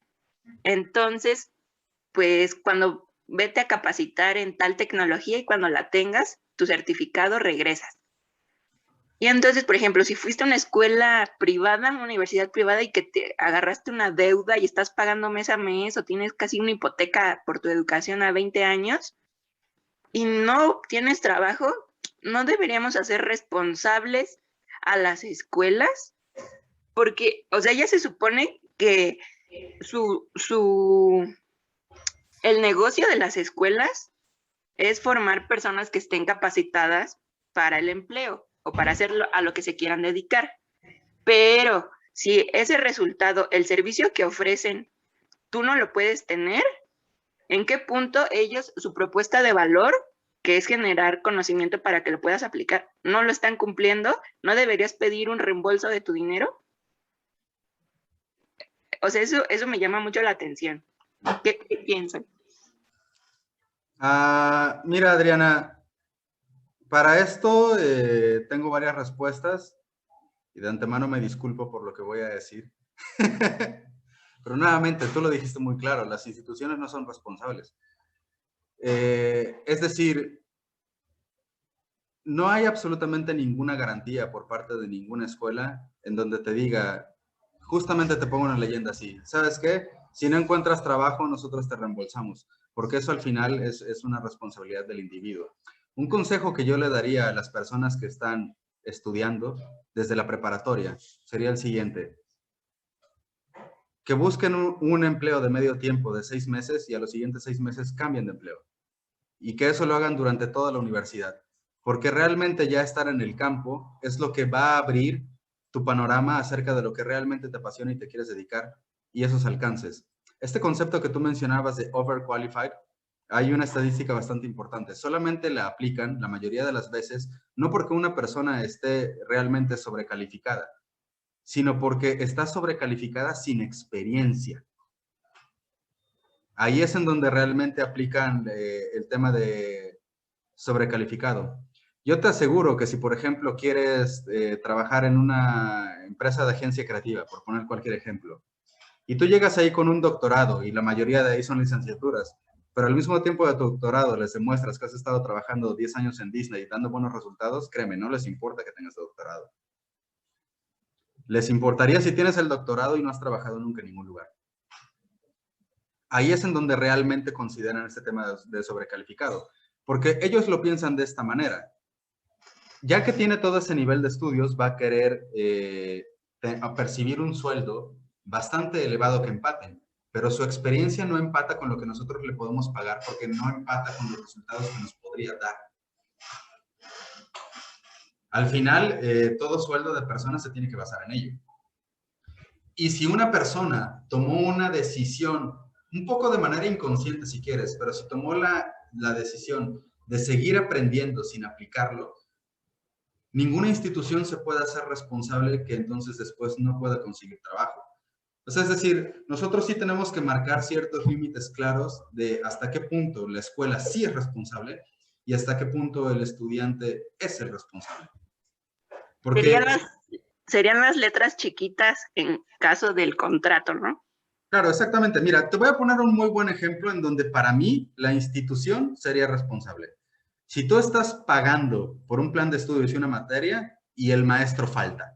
Entonces, pues cuando vete a capacitar en tal tecnología y cuando la tengas, tu certificado regresas. Y entonces, por ejemplo, si fuiste a una escuela privada, una universidad privada y que te agarraste una deuda y estás pagando mes a mes o tienes casi una hipoteca por tu educación a 20 años y no tienes trabajo, no deberíamos hacer responsables a las escuelas porque, o sea, ya se supone que el negocio de las escuelas es formar personas que estén capacitadas para el empleo o para hacerlo a lo que se quieran dedicar. Pero si ese resultado, el servicio que ofrecen, tú no lo puedes tener, ¿en qué punto ellos, su propuesta de valor, que es generar conocimiento para que lo puedas aplicar, no lo están cumpliendo? ¿No deberías pedir un reembolso de tu dinero? O sea, eso me llama mucho la atención. ¿Qué piensan? Mira, Adriana, para esto tengo varias respuestas y de antemano me disculpo por lo que voy a decir. Pero nuevamente, tú lo dijiste muy claro, las instituciones no son responsables. Es decir, no hay absolutamente ninguna garantía por parte de ninguna escuela en donde te diga, justamente te pongo una leyenda así, ¿sabes qué? Si no encuentras trabajo, nosotros te reembolsamos, porque eso al final es una responsabilidad del individuo. Un consejo que yo le daría a las personas que están estudiando desde la preparatoria sería el siguiente: que busquen un empleo de medio tiempo de 6 meses y a los siguientes 6 meses cambien de empleo. Y que eso lo hagan durante toda la universidad. Porque realmente ya estar en el campo es lo que va a abrir tu panorama acerca de lo que realmente te apasiona y te quieres dedicar y esos alcances. Este concepto que tú mencionabas de overqualified, hay una estadística bastante importante. Solamente la aplican la mayoría de las veces, no porque una persona esté realmente sobrecalificada, sino porque está sobrecalificada sin experiencia. Ahí es en donde realmente aplican el tema de sobrecalificado. Yo te aseguro que si, por ejemplo, quieres trabajar en una empresa de agencia creativa, por poner cualquier ejemplo, y tú llegas ahí con un doctorado, y la mayoría de ahí son licenciaturas, pero al mismo tiempo de tu doctorado les demuestras que has estado trabajando 10 años en Disney y dando buenos resultados, créeme, no les importa que tengas doctorado. Les importaría si tienes el doctorado y no has trabajado nunca en ningún lugar. Ahí es en donde realmente consideran este tema de sobrecalificado, porque ellos lo piensan de esta manera. ya que tiene todo ese nivel de estudios, va a querer a percibir un sueldo bastante elevado que empaten, pero su experiencia no empata con lo que nosotros le podemos pagar porque no empata con los resultados que nos podría dar. Al final, todo sueldo de persona se tiene que basar en ello. Y si una persona tomó una decisión, un poco de manera inconsciente si quieres, pero si tomó la decisión de seguir aprendiendo sin aplicarlo, ninguna institución se puede hacer responsable que entonces después no pueda conseguir trabajo. O sea, es decir, nosotros sí tenemos que marcar ciertos límites claros de hasta qué punto la escuela sí es responsable y hasta qué punto el estudiante es el responsable. Porque serían las letras chiquitas en caso del contrato, ¿no? Claro, exactamente. Mira, te voy a poner un muy buen ejemplo en donde para mí la institución sería responsable. Si tú estás pagando por un plan de estudios y una materia y el maestro falta,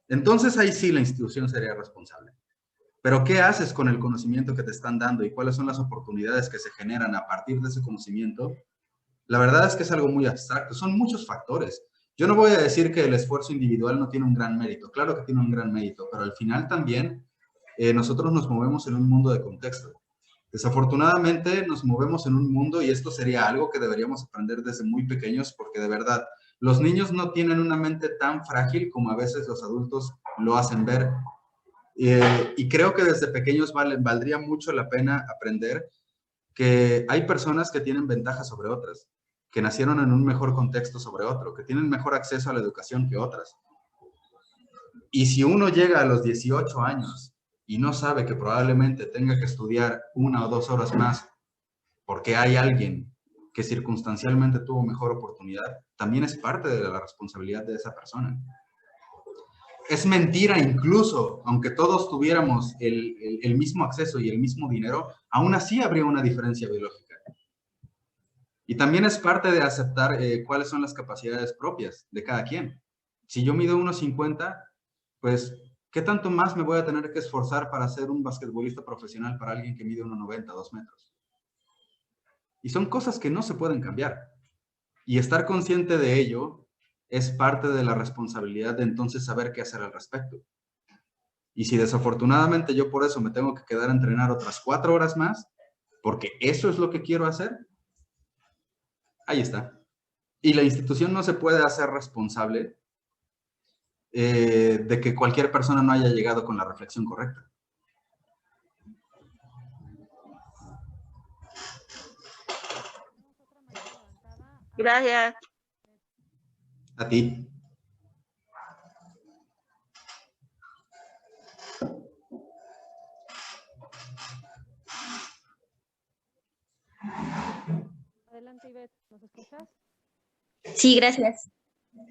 entonces ahí sí la institución sería responsable. Pero ¿qué haces con el conocimiento que te están dando y cuáles son las oportunidades que se generan a partir de ese conocimiento? La verdad es que es algo muy abstracto. Son muchos factores. Yo no voy a decir que el esfuerzo individual no tiene un gran mérito. Claro que tiene un gran mérito, pero al final también nosotros nos movemos en un mundo de contexto. Desafortunadamente nos movemos en un mundo, y esto sería algo que deberíamos aprender desde muy pequeños, porque de verdad, los niños no tienen una mente tan frágil como a veces los adultos lo hacen ver. Y creo que desde pequeños valdría mucho la pena aprender que hay personas que tienen ventajas sobre otras, que nacieron en un mejor contexto sobre otro, que tienen mejor acceso a la educación que otras. Y si uno llega a los 18 años y no sabe que probablemente tenga que estudiar 1 o 2 horas más porque hay alguien que circunstancialmente tuvo mejor oportunidad, también es parte de la responsabilidad de esa persona. Es mentira incluso, aunque todos tuviéramos el mismo acceso y el mismo dinero, aún así habría una diferencia biológica. Y también es parte de aceptar cuáles son las capacidades propias de cada quien. Si yo mido 1.50, pues, ¿qué tanto más me voy a tener que esforzar para ser un basquetbolista profesional para alguien que mide 1.90, 2 metros? Y son cosas que no se pueden cambiar. Y estar consciente de ello es parte de la responsabilidad de entonces saber qué hacer al respecto. Y si desafortunadamente yo por eso me tengo que quedar a entrenar otras 4 horas más, porque eso es lo que quiero hacer, ahí está. Y la institución no se puede hacer responsable de que cualquier persona no haya llegado con la reflexión correcta. Gracias. A ti. Adelante, Ivette, ¿nos escuchas? Sí, gracias.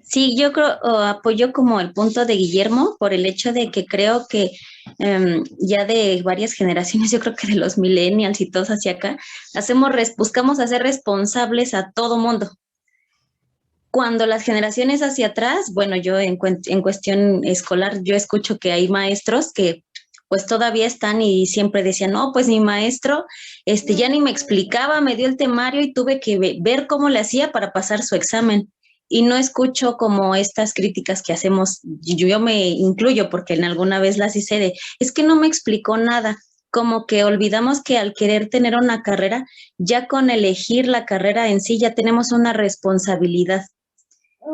Sí, yo creo, apoyo como el punto de Guillermo por el hecho de que creo que ya de varias generaciones, yo creo que de los millennials y todos hacia acá, buscamos hacer responsables a todo mundo. Cuando las generaciones hacia atrás, bueno, yo en cuestión escolar, yo escucho que hay maestros que pues todavía están y siempre decían, no, pues mi maestro ya ni me explicaba, me dio el temario y tuve que ver cómo le hacía para pasar su examen. Y no escucho como estas críticas que hacemos, yo me incluyo porque en alguna vez las hice de, es que no me explicó nada, como que olvidamos que al querer tener una carrera, ya con elegir la carrera en sí ya tenemos una responsabilidad.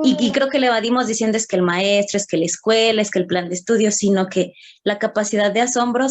Y creo que le evadimos diciendo es que el maestro, es que la escuela, es que el plan de estudios, sino que la capacidad de asombro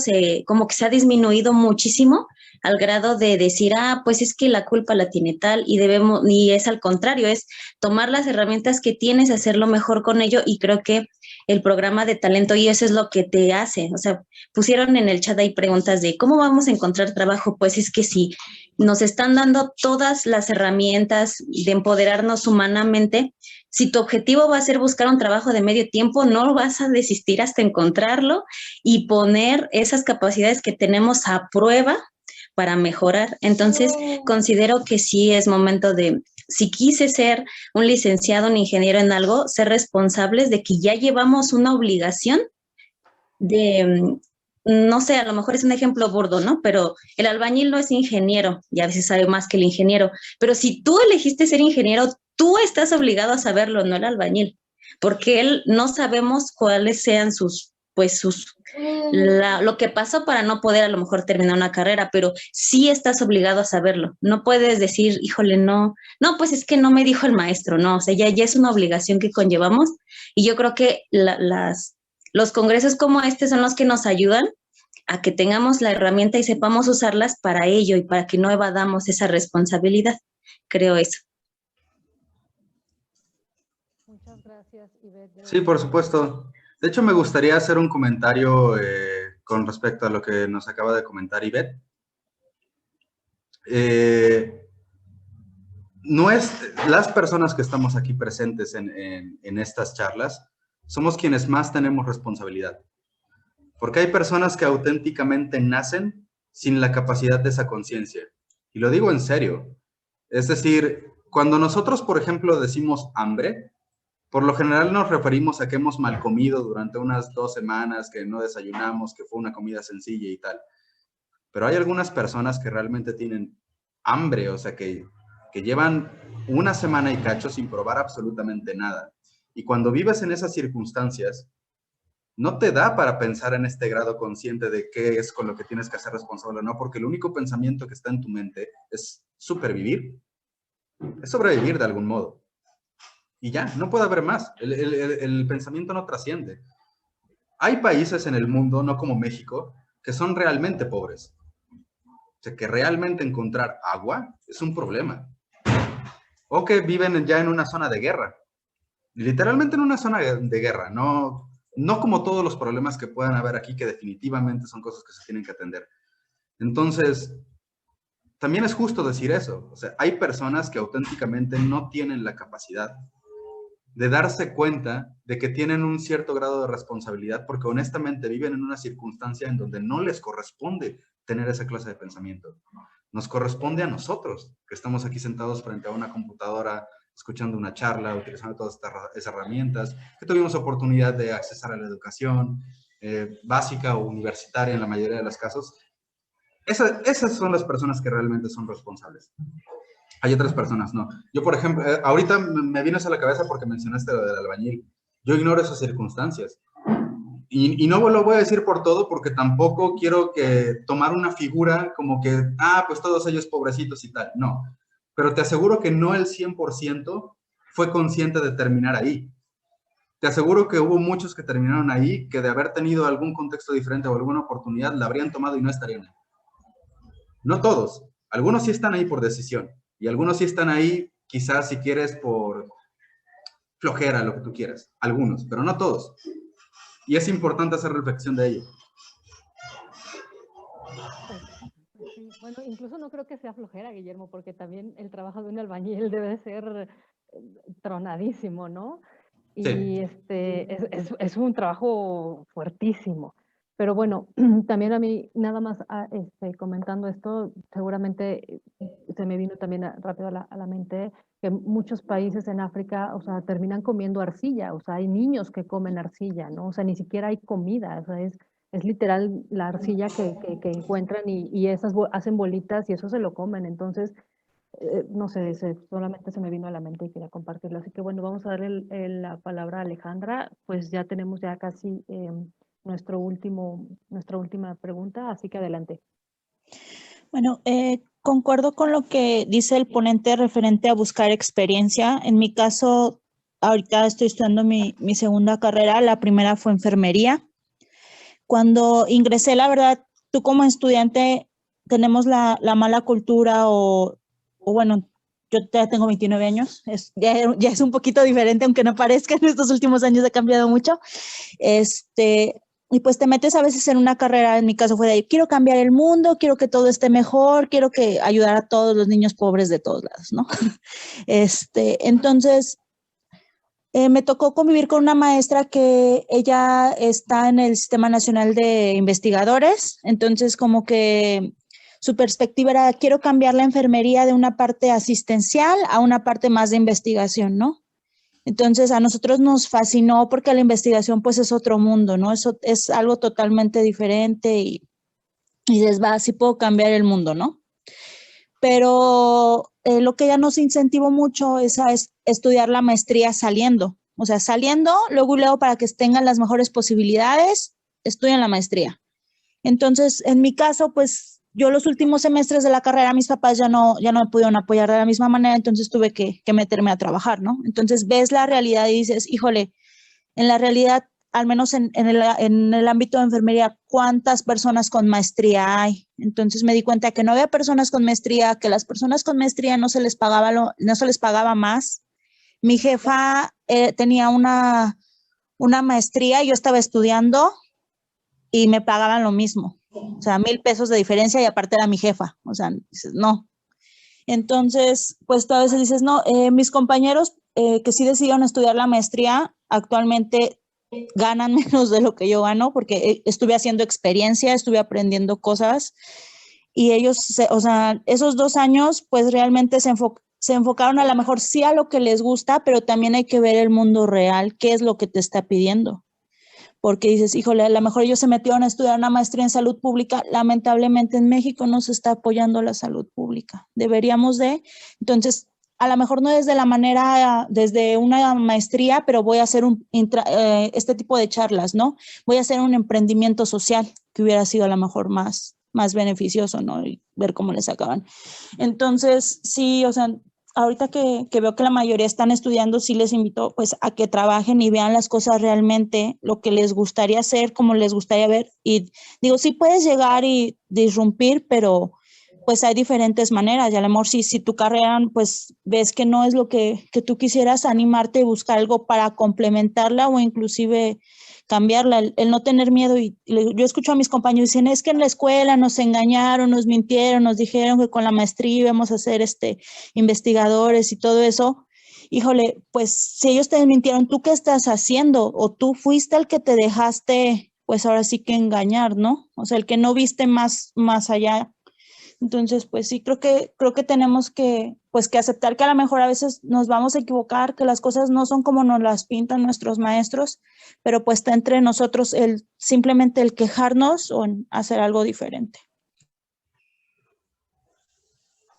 como que se ha disminuido muchísimo al grado de decir, pues es que la culpa la tiene tal y es al contrario, es tomar las herramientas que tienes, hacerlo mejor con ello y creo que el programa de talento y eso es lo que te hace, o sea, pusieron en el chat ahí preguntas de cómo vamos a encontrar trabajo, pues es que si nos están dando todas las herramientas de empoderarnos humanamente, si tu objetivo va a ser buscar un trabajo de medio tiempo, no vas a desistir hasta encontrarlo y poner esas capacidades que tenemos a prueba para mejorar. Entonces, considero que sí es momento de, si quise ser un licenciado, un ingeniero en algo, ser responsables de que ya llevamos una obligación de, no sé, a lo mejor es un ejemplo burdo, ¿no? Pero el albañil no es ingeniero y a veces sabe más que el ingeniero. Pero si tú elegiste ser ingeniero, tú estás obligado a saberlo, no el albañil, porque él no sabemos cuáles sean lo que pasó para no poder a lo mejor terminar una carrera, pero sí estás obligado a saberlo. No puedes decir, híjole, no, pues es que no me dijo el maestro, no, o sea, ya es una obligación que conllevamos y yo creo que los congresos como este son los que nos ayudan a que tengamos la herramienta y sepamos usarlas para ello y para que no evadamos esa responsabilidad. Creo eso. Muchas gracias, Ivette. Sí, por supuesto. De hecho, me gustaría hacer un comentario con respecto a lo que nos acaba de comentar Ivette. Las personas que estamos aquí presentes en estas charlas somos quienes más tenemos responsabilidad. Porque hay personas que auténticamente nacen sin la capacidad de esa conciencia. Y lo digo en serio. Es decir, cuando nosotros, por ejemplo, decimos hambre, por lo general nos referimos a que hemos mal comido durante unas 2 semanas, que no desayunamos, que fue una comida sencilla y tal. Pero hay algunas personas que realmente tienen hambre, o sea, que llevan una semana y cacho sin probar absolutamente nada. Y cuando vives en esas circunstancias, no te da para pensar en este grado consciente de qué es con lo que tienes que hacer responsable, ¿no? Porque el único pensamiento que está en tu mente es supervivir, es sobrevivir de algún modo. Y ya, no puede haber más. El pensamiento no trasciende. Hay países en el mundo, no como México, que son realmente pobres. O sea, que realmente encontrar agua es un problema. O que viven ya en una zona de guerra. Literalmente en una zona de guerra. No como todos los problemas que puedan haber aquí, que definitivamente son cosas que se tienen que atender. Entonces, también es justo decir eso. O sea, hay personas que auténticamente no tienen la capacidad de darse cuenta de que tienen un cierto grado de responsabilidad porque honestamente viven en una circunstancia en donde no les corresponde tener esa clase de pensamiento. Nos corresponde a nosotros, que estamos aquí sentados frente a una computadora, escuchando una charla, utilizando todas estas herramientas, que tuvimos oportunidad de accesar a la educación básica o universitaria en la mayoría de los casos. Esas son las personas que realmente son responsables. Hay otras personas, no. Yo, por ejemplo, ahorita me vino eso a la cabeza porque mencionaste lo del albañil. Yo ignoro esas circunstancias. Y no lo voy a decir por todo porque tampoco quiero tomar una figura como que, pues todos ellos pobrecitos y tal. No. Pero te aseguro que no el 100% fue consciente de terminar ahí. Te aseguro que hubo muchos que terminaron ahí que de haber tenido algún contexto diferente o alguna oportunidad la habrían tomado y no estarían ahí. No todos. Algunos sí están ahí por decisión. Y algunos sí están ahí, quizás si quieres, por flojera, lo que tú quieras. Algunos, pero no todos. Y es importante hacer reflexión de ello. Sí. Bueno, incluso no creo que sea flojera, Guillermo, porque también el trabajo de un albañil debe ser tronadísimo, ¿no? Y Sí. es un trabajo fuertísimo. Pero bueno, también a mí, nada más comentando esto, seguramente se me vino también rápido a la mente que muchos países en África, o sea, terminan comiendo arcilla, o sea, hay niños que comen arcilla, ¿no? O sea, ni siquiera hay comida, o sea, es literal la arcilla que encuentran y esas hacen bolitas y eso se lo comen. Entonces, no sé, solamente se me vino a la mente y quería compartirlo. Así que bueno, vamos a darle la palabra a Alejandra. Pues ya tenemos ya casi nuestra última pregunta, así que adelante. Bueno, concuerdo con lo que dice el ponente referente a buscar experiencia. En mi caso, ahorita estoy estudiando mi segunda carrera, la primera fue enfermería. Cuando ingresé, la verdad, tú como estudiante tenemos la mala cultura o bueno, yo ya tengo 29 años, ya es un poquito diferente, aunque no parezca, en estos últimos años ha cambiado mucho. Y pues te metes a veces en una carrera, en mi caso fue de, quiero cambiar el mundo, quiero que todo esté mejor, quiero que ayudar a todos los niños pobres de todos lados, ¿no? Entonces, me tocó convivir con una maestra que ella está en el Sistema Nacional de Investigadores, entonces como que su perspectiva era, quiero cambiar la enfermería de una parte asistencial a una parte más de investigación, ¿no? Entonces a nosotros nos fascinó porque la investigación pues es otro mundo, ¿no? Eso es algo totalmente diferente y dices, va, sí puedo cambiar el mundo, ¿no? Pero lo que ella nos incentivó mucho es estudiar la maestría saliendo. O sea, saliendo, luego y luego para que tengan las mejores posibilidades, estudian la maestría. Entonces, en mi caso, pues yo los últimos semestres de la carrera, mis papás ya no me pudieron apoyar de la misma manera, entonces tuve que meterme a trabajar, ¿no? Entonces ves la realidad y dices, híjole, en la realidad, al menos en el ámbito de enfermería, ¿cuántas personas con maestría hay? Entonces me di cuenta que no había personas con maestría, que las personas con maestría no se les pagaba más. Mi jefa tenía una maestría, yo estaba estudiando y me pagaban lo mismo. O sea, 1,000 pesos de diferencia y aparte era mi jefa. O sea, dices, no. Entonces, pues tú a veces dices, no, mis compañeros que sí decidieron estudiar la maestría, actualmente ganan menos de lo que yo gano porque estuve haciendo experiencia, estuve aprendiendo cosas y ellos, o sea, esos 2 años, pues realmente se enfocaron a lo mejor sí a lo que les gusta, pero también hay que ver el mundo real, qué es lo que te está pidiendo. Porque dices, híjole, a lo mejor ellos se metieron a estudiar una maestría en salud pública. Lamentablemente en México no se está apoyando la salud pública. Deberíamos de, entonces, a lo mejor no desde la manera, desde una maestría, pero voy a hacer este tipo de charlas, ¿no? Voy a hacer un emprendimiento social que hubiera sido a lo mejor más beneficioso, ¿no? Y ver cómo les sacaban. Entonces, sí, o sea, ahorita que veo que la mayoría están estudiando, sí les invito pues a que trabajen y vean las cosas realmente, lo que les gustaría hacer, cómo les gustaría ver. Y digo, sí puedes llegar y disrumpir, pero pues hay diferentes maneras. Y a lo mejor si tu carrera pues ves que no es lo que tú quisieras, animarte y buscar algo para complementarla o inclusive cambiarla, el no tener miedo. Y yo escucho a mis compañeros dicen, es que en la escuela nos engañaron, nos mintieron, nos dijeron que con la maestría íbamos a ser investigadores y todo eso. Híjole, pues si ellos te mintieron, ¿tú qué estás haciendo? O tú fuiste el que te dejaste, pues ahora sí que engañar, ¿no? O sea, el que no viste más allá. Entonces, pues sí, creo que tenemos que aceptar que a lo mejor a veces nos vamos a equivocar, que las cosas no son como nos las pintan nuestros maestros, pero pues está entre nosotros simplemente el quejarnos o hacer algo diferente.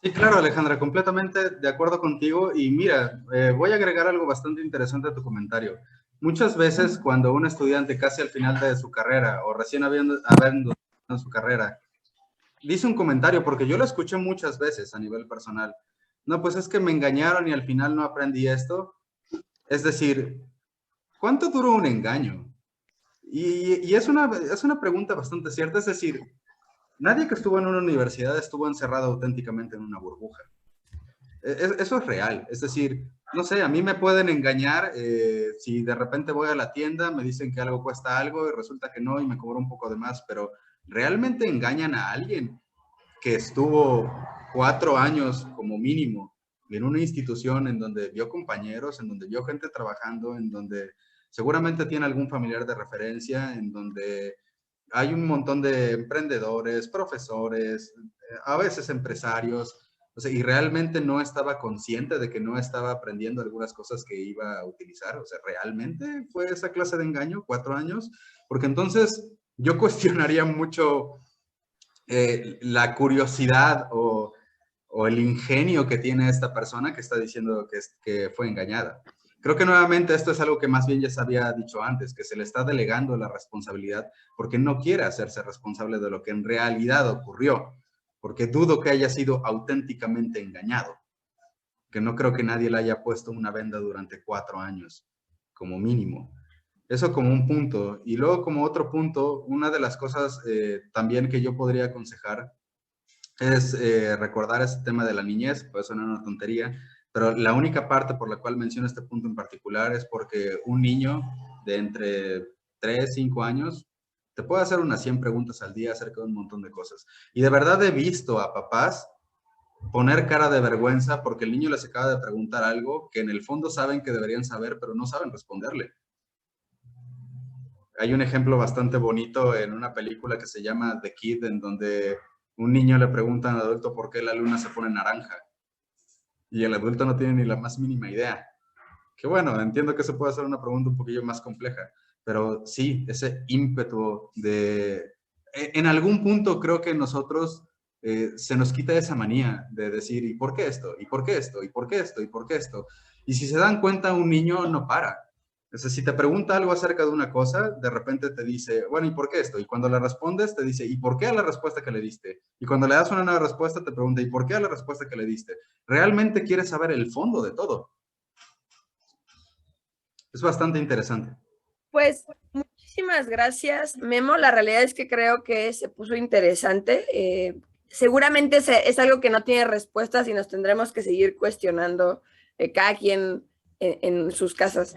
Sí, claro, Alejandra, completamente de acuerdo contigo. Y mira, voy a agregar algo bastante interesante a tu comentario. Muchas veces cuando un estudiante casi al final de su carrera o recién habiendo su carrera, dice un comentario, porque yo lo escuché muchas veces a nivel personal. No, pues es que me engañaron y al final no aprendí esto. Es decir, ¿cuánto duró un engaño? Y es una pregunta bastante cierta. Es decir, nadie que estuvo en una universidad estuvo encerrado auténticamente en una burbuja. Eso es real. Es decir, no sé, a mí me pueden engañar si de repente voy a la tienda, me dicen que algo cuesta algo y resulta que no y me cobro un poco de más, pero ¿realmente engañan a alguien que estuvo 4 años como mínimo en una institución en donde vio compañeros, en donde vio gente trabajando, en donde seguramente tiene algún familiar de referencia, en donde hay un montón de emprendedores, profesores, a veces empresarios, o sea, y realmente no estaba consciente de que no estaba aprendiendo algunas cosas que iba a utilizar? O sea, ¿realmente fue esa clase de engaño, 4 años? Porque entonces yo cuestionaría mucho la curiosidad o el ingenio que tiene esta persona que está diciendo que fue engañada. Creo que nuevamente esto es algo que más bien ya se había dicho antes, que se le está delegando la responsabilidad porque no quiere hacerse responsable de lo que en realidad ocurrió, porque dudo que haya sido auténticamente engañado, que no creo que nadie le haya puesto una venda durante 4 años, como mínimo. Eso como un punto. Y luego como otro punto, una de las cosas también que yo podría aconsejar es recordar ese tema de la niñez. Puede sonar una tontería, pero la única parte por la cual menciono este punto en particular es porque un niño de entre 3, 5 años te puede hacer unas 100 preguntas al día acerca de un montón de cosas. Y de verdad he visto a papás poner cara de vergüenza porque el niño les acaba de preguntar algo que en el fondo saben que deberían saber, pero no saben responderle. Hay un ejemplo bastante bonito en una película que se llama The Kid, en donde un niño le pregunta al adulto por qué la luna se pone naranja. Y el adulto no tiene ni la más mínima idea. Que bueno, entiendo que se puede hacer una pregunta un poquillo más compleja, pero sí, ese ímpetu de... En algún punto creo que nosotros se nos quita esa manía de decir, ¿y por qué esto? ¿Y por qué esto? ¿Y por qué esto? ¿Y por qué esto? Y si se dan cuenta, un niño no para. O sea, si te pregunta algo acerca de una cosa, de repente te dice, bueno, ¿y por qué esto? Y cuando le respondes, te dice, ¿y por qué a la respuesta que le diste? Y cuando le das una nueva respuesta, te pregunta, ¿y por qué a la respuesta que le diste? Realmente quiere saber el fondo de todo. Es bastante interesante. Pues muchísimas gracias, Memo. La realidad es que creo que se puso interesante. Seguramente es algo que no tiene respuestas y nos tendremos que seguir cuestionando cada quien en sus casas.